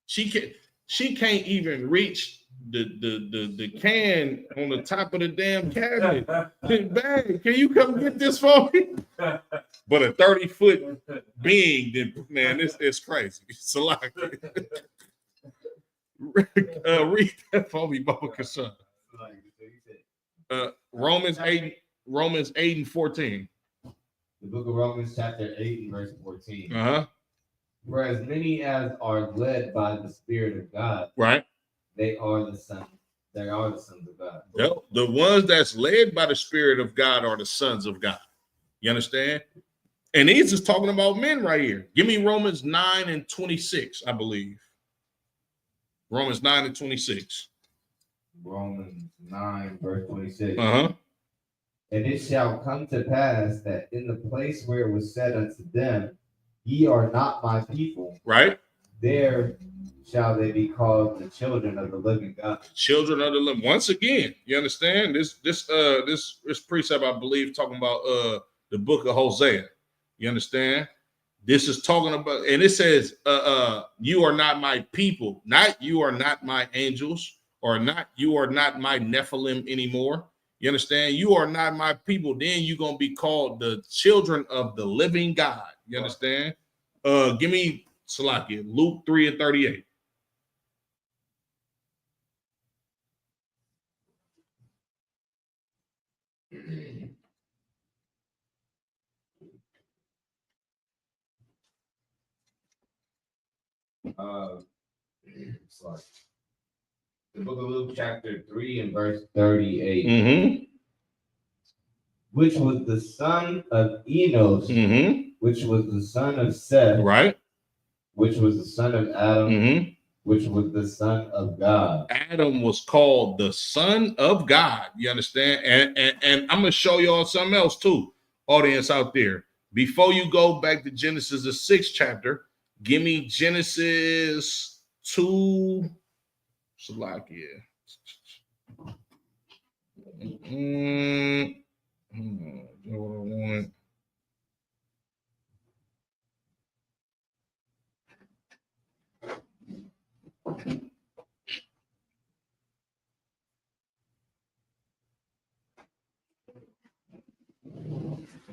She can't even reach the can on the top of the damn cabinet. Bang, can you come get this for me? But a 30-foot being, man, it's crazy. It's a lot. Read that for me, Baba Kashan. Romans 8:14. The book of Romans, chapter 8, and verse 14. Uh-huh. For as many as are led by the Spirit of God, right, they are the sons. They are the sons of God. Yep. The ones that's led by the Spirit of God are the sons of God. You understand? And he's just talking about men right here. Give me Romans 9:26, I believe. Romans 9:26. Romans 9, verse 26. Uh-huh. And it shall come to pass that in the place where it was said unto them, ye are not my people, right, there shall they be called the children of the living God. Children of the living. Once again, you understand this precept, I believe, talking about the book of Hosea. You understand? This is talking about, and it says, you are not my people, not you are not my angels, or not you are not my Nephilim anymore. You understand? You are not my people. Then you're gonna be called the children of the living God. You understand? Give me Salakia, Luke 3:38. Sorry. The book of Luke, chapter 3 and verse 38. Mm-hmm. Which was the son of Enos, Mm-hmm. which was the son of Seth, Right. Which was the son of Adam, Mm-hmm. which was the son of God. Adam was called the son of God. You understand? And I'm gonna show y'all something else too, audience out there. Before you go back to Genesis, the 6th chapter, give me Genesis 2. Salakia.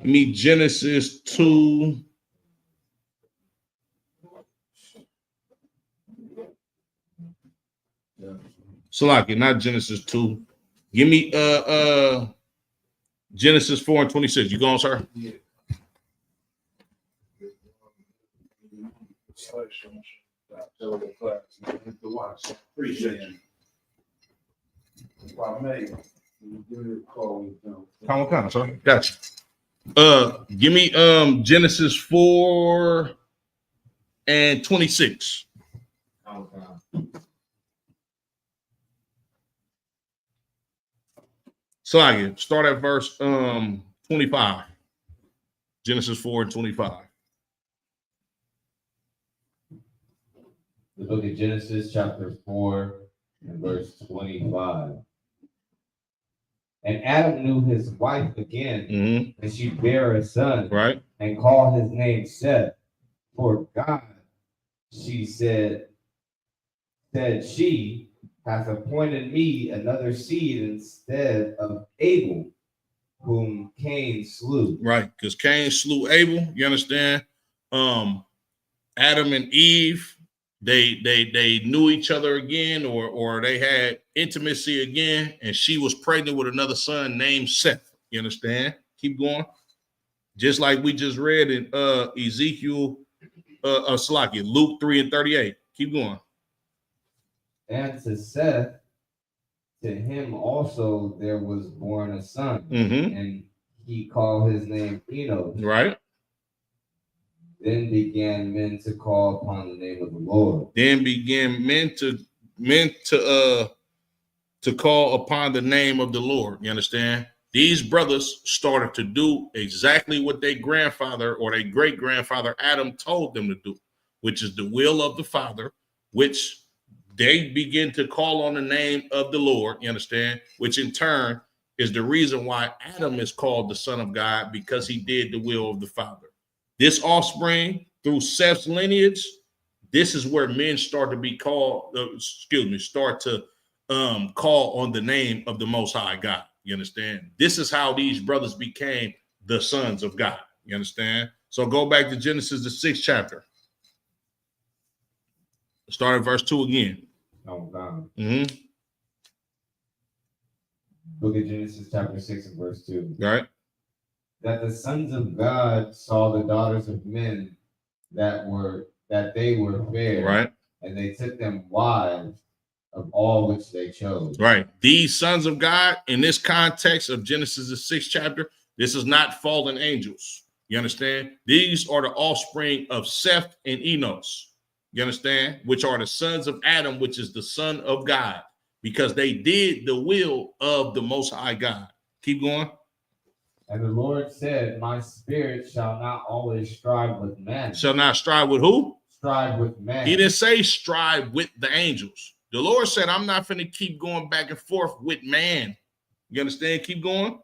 Me Genesis 2. Salaki, not Genesis 2. Give me Genesis 4 and 26. You going, sir? Yeah. Appreciate you. If I may, give me a call. Come on, sir. Gotcha. Give me Genesis 4 and 26. So I start at verse 25. Genesis 4 and 25. The book of Genesis, chapter 4 and verse 25. And Adam knew his wife again, and she bare a son, right? And called his name Seth. For God, she said she hath appointed me another seed instead of Abel, whom Cain slew. Right, because Cain slew Abel. You understand? Adam and Eve, they knew each other again, or they had intimacy again, and she was pregnant with another son named Seth. You understand? Keep going. Just like we just read in Ezekiel, Luke 3 and 38. Keep going. And to Seth, to him also there was born a son, and he called his name Enos. Right. Then began men to call upon the name of the Lord. Then began men to call upon the name of the Lord. You understand? These brothers started to do exactly what their grandfather or their great grandfather Adam told them to do, which is the will of the Father, which they begin to call on the name of the Lord. You understand? Which in turn is the reason why Adam is called the Son of God, because he did the will of the Father. This offspring through Seth's lineage, this is where men start to be called, start to call on the name of the Most High God. You understand? This is how these brothers became the sons of God. You understand? So go back to Genesis, the 6th chapter. Start at verse 2 again. Oh, God. Mm-hmm. Book of Genesis, chapter 6 and verse 2. Right. That the sons of God saw the daughters of men that they were fair, right, and they took them wives of all which they chose. Right. These sons of God, in this context of Genesis, the 6th chapter, this is not fallen angels. You understand? These are the offspring of Seth and Enos. You understand? Which are the sons of Adam, which is the son of God, because they did the will of the Most High God. Keep going. And the Lord said, my spirit shall not always strive with men. Shall not strive with who? strive with man. He didn't say strive with the angels. The Lord said, I'm not finna keep going back and forth with man. You understand? Keep going.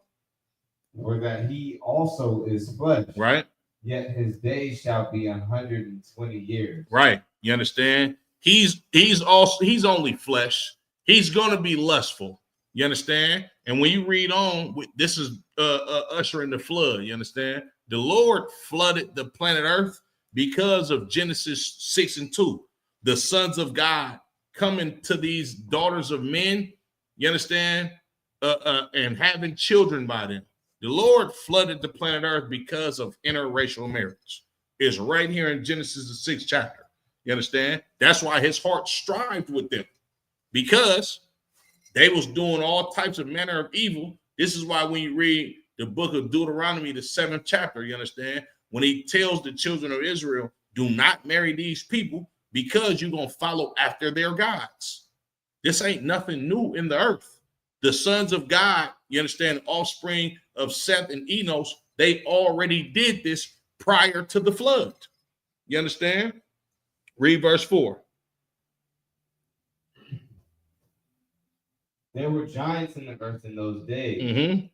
Or that he also is flesh. Right. Yet his days shall be 120 years. Right. You understand? He's only flesh. He's gonna be lustful. You understand? And when you read on, this is ushering the flood. You understand? The Lord flooded the planet Earth because of Genesis 6:2. The sons of God coming to these daughters of men. You understand? And having children by them. The Lord flooded the planet Earth because of interracial marriage. It's right here in Genesis, the 6th chapter. You understand? That's why his heart strived with them, because they was doing all types of manner of evil. This is why when you read the book of Deuteronomy, the 7th chapter, you understand? When he tells the children of Israel, do not marry these people because you're going to follow after their gods. This ain't nothing new in the earth. The sons of God, you understand, offspring of Seth and Enos, they already did this prior to the flood. You understand? Read verse 4. There were giants in the earth in those days. Mm-hmm.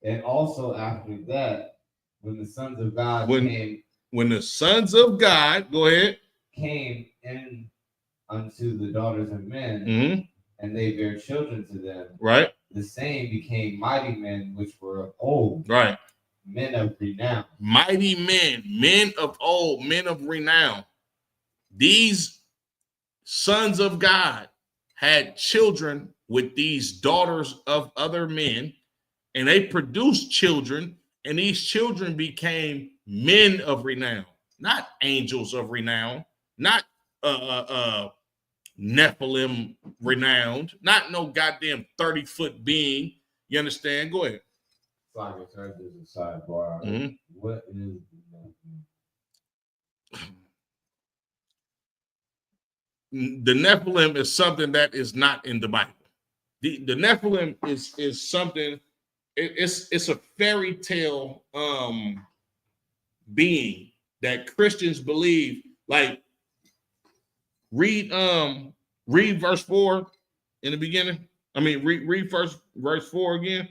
And also after that, when the sons of God came. When the sons of God, go ahead. Came in unto the daughters of men, mm-hmm. and they bare children to them. Right. The same became mighty men, which were of old. Right. Men of renown. Mighty men, men of old, men of renown. These sons of God had children with these daughters of other men, and they produced children, and these children became men of renown, not angels of renown, not Nephilim renowned, not no goddamn 30-foot being. You understand? Go ahead. Sorry, this is a sidebar. Mm-hmm. What is the Nephilim? Is something that is not in the Bible. The Nephilim is something. It's a fairy tale being that Christians believe. Like read verse 4 in the beginning. I mean, read first verse 4 again.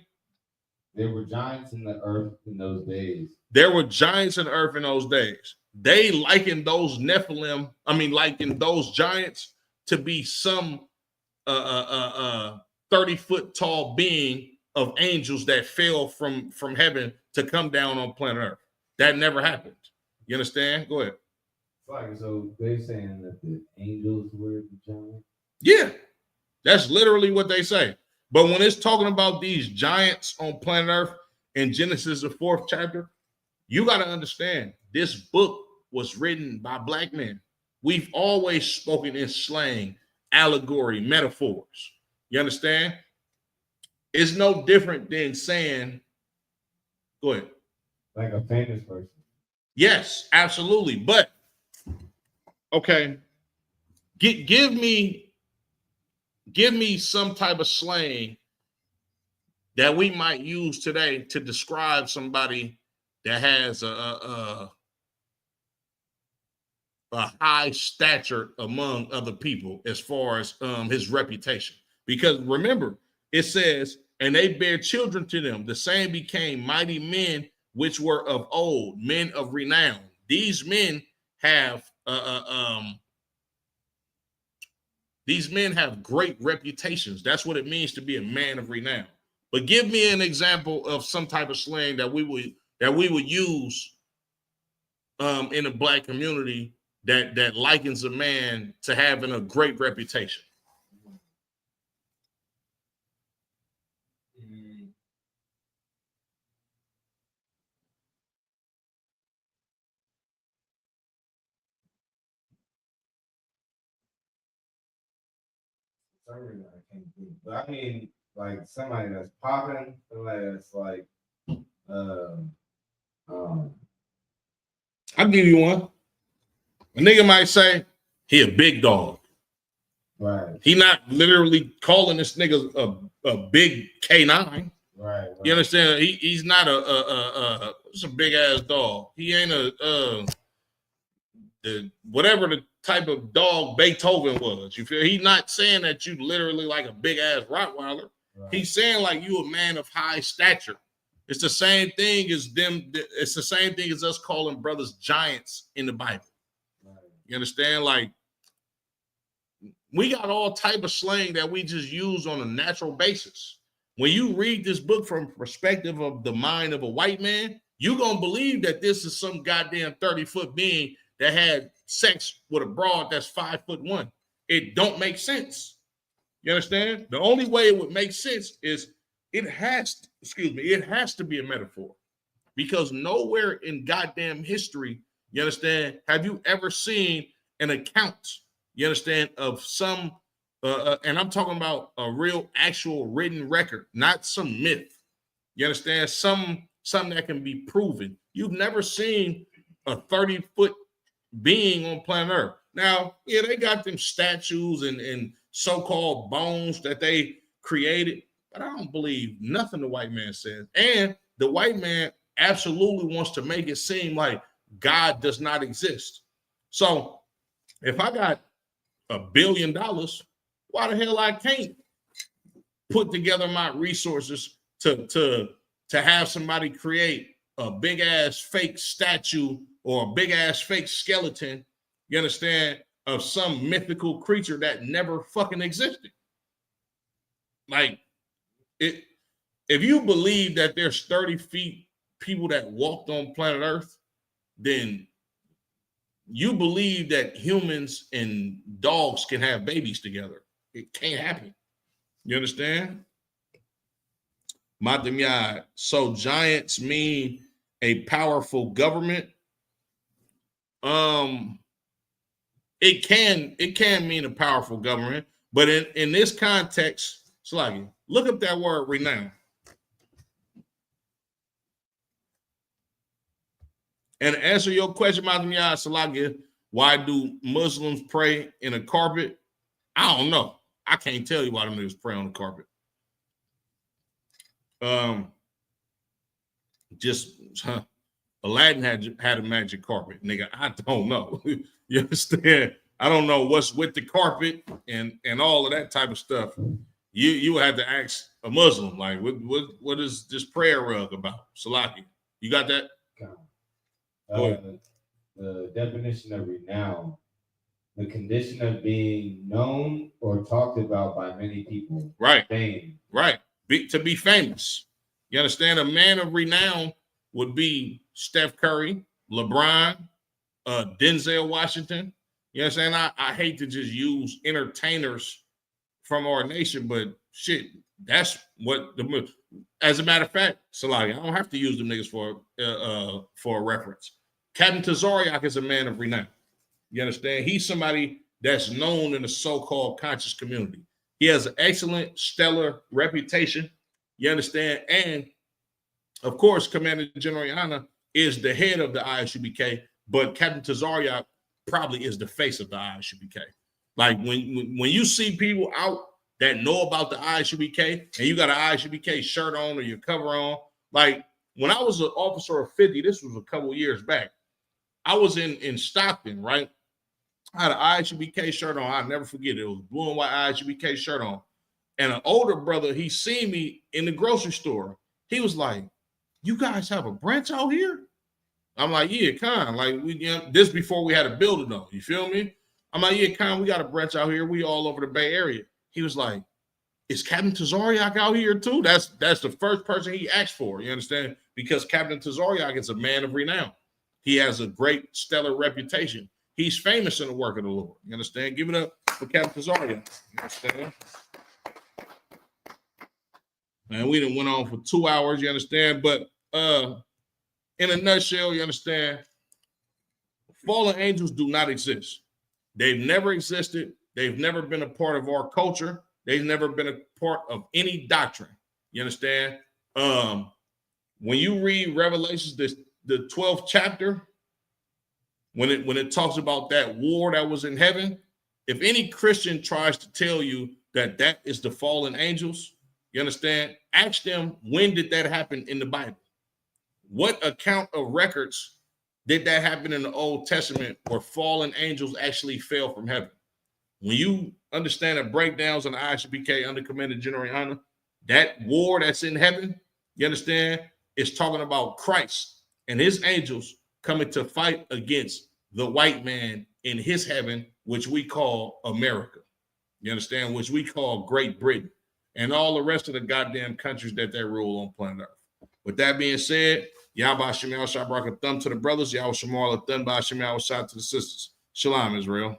There were giants in the earth in those days. There were giants in the earth in those days. They likened those Nephilim, likened those giants to be some 30-foot tall being of angels that fell from heaven to come down on planet Earth. That never happened. You understand? Go ahead. So they're saying that the angels were the giants? Yeah, that's literally what they say. But when it's talking about these giants on planet Earth in Genesis, the 4th chapter, you got to understand this book was written by black men. We've always spoken in slang, allegory, metaphors. You understand? It's no different than saying, go ahead. Like a famous person. Yes, absolutely. But, okay, give me some type of slang that we might use today to describe somebody that has a high stature among other people as far as his reputation. Because remember, it says, and they bear children to them. The same became mighty men, which were of old, men of renown. These men have great reputations. That's what it means to be a man of renown. But give me an example of some type of slang that we would use in a black community that likens a man to having a great reputation. I can't think. But I mean, like somebody that's popping, somebody that's like, I'll give you one. A nigga might say he a big dog. Right. He not literally calling this nigga a big K9. Right. You understand? He's not it's a big ass dog. He ain't whatever the type of dog Beethoven was. You feel? He's not saying that you literally like a big ass Rottweiler. Right. He's saying like you a man of high stature. It's the same thing as them. It's the same thing as us calling brothers giants in the Bible. Right. You understand? Like we got all type of slang that we just use on a natural basis. When you read this book from perspective of the mind of a white man, you're going to believe that this is some goddamn 30-foot being that had sex with a broad that's 5'1". It don't make sense. You understand? The only way it would make sense is it has to be a metaphor, because nowhere in goddamn history, you understand, have you ever seen an account, you understand, of some, and I'm talking about a real actual written record, not some myth. You understand? Something that can be proven. You've never seen a 30-foot being on planet Earth. Now, yeah, they got them statues and so-called bones that they created, but I don't believe nothing the white man says. And the white man absolutely wants to make it seem like God does not exist. So if I got $1 billion, why the hell I can't put together my resources to have somebody create a big ass fake statue or a big ass fake skeleton, you understand, of some mythical creature that never fucking existed? Like, if you believe that there's 30 feet people that walked on planet Earth, then you believe that humans and dogs can have babies together. It can't happen. You understand? Matamyad. So giants mean a powerful government. It can mean a powerful government, but in this context, Slaggy, look up that word renown. And to answer your question, Matamyad Salagi, why do Muslims pray in a carpet? I don't know. I can't tell you why them niggas pray on the carpet. Aladdin had a magic carpet, nigga. I don't know. You understand? I don't know what's with the carpet and all of that type of stuff. You had to ask a Muslim, like, what is this prayer rug about? Salaki, you got that? The definition of renown, the condition of being known or talked about by many people. Right. Fame. Right. To be famous. You understand? A man of renown would be Steph Curry, LeBron, Denzel Washington. You understand? I hate to just use entertainers from our nation, but shit, that's what as a matter of fact, Salagi, I don't have to use them niggas for a reference. Captain Tazariak is a man of renown. You understand? He's somebody that's known in the so-called conscious community. He has an excellent, stellar reputation. You understand? And of course, Commander General Yana is the head of the ISUBK, but Captain Tazariak probably is the face of the ISUBK. Like when you see people out that know about the ISUBK and you got an ISUBK shirt on or your cover on, like when I was an officer of 50, this was a couple of years back. I was in Stockton, right? I had an ISUBK shirt on. I'll never forget it. It was blue and white ISUBK shirt on. And an older brother, he seen me in the grocery store. He was like, "You guys have a branch out here?" I'm like, "Yeah, kind. Like this before we had a building though. You feel me?" I'm like, "Yeah, kind. We got a branch out here. We all over the Bay Area." He was like, "Is Captain Tazariak out here too?" That's the first person he asked for. You understand? Because Captain Tazariak is a man of renown. He has a great stellar reputation. He's famous in the work of the Lord. You understand? Give it up for Captain Tazariak. You understand? And we done went on for 2 hours, you understand? But in a nutshell, you understand, fallen angels do not exist. They've never existed. They've never been a part of our culture. They've never been a part of any doctrine. You understand? When you read Revelations, the 12th chapter, when it talks about that war that was in heaven, if any Christian tries to tell you that that is the fallen angels, you understand? Ask them, when did that happen in the Bible? What account of records did that happen in the Old Testament where fallen angels actually fell from heaven? When you understand the breakdowns on the ISBK under Commander General Honor, that war that's in heaven, you understand, is talking about Christ and his angels coming to fight against the white man in his heaven, which we call America. You understand? Which we call Great Britain and all the rest of the goddamn countries that they rule on planet Earth. With that being said, Yahba Shemal Shabrak a thumb to the brothers, Yahweh Shemal a thumb by Shemal Shah to the sisters. Shalom, Israel.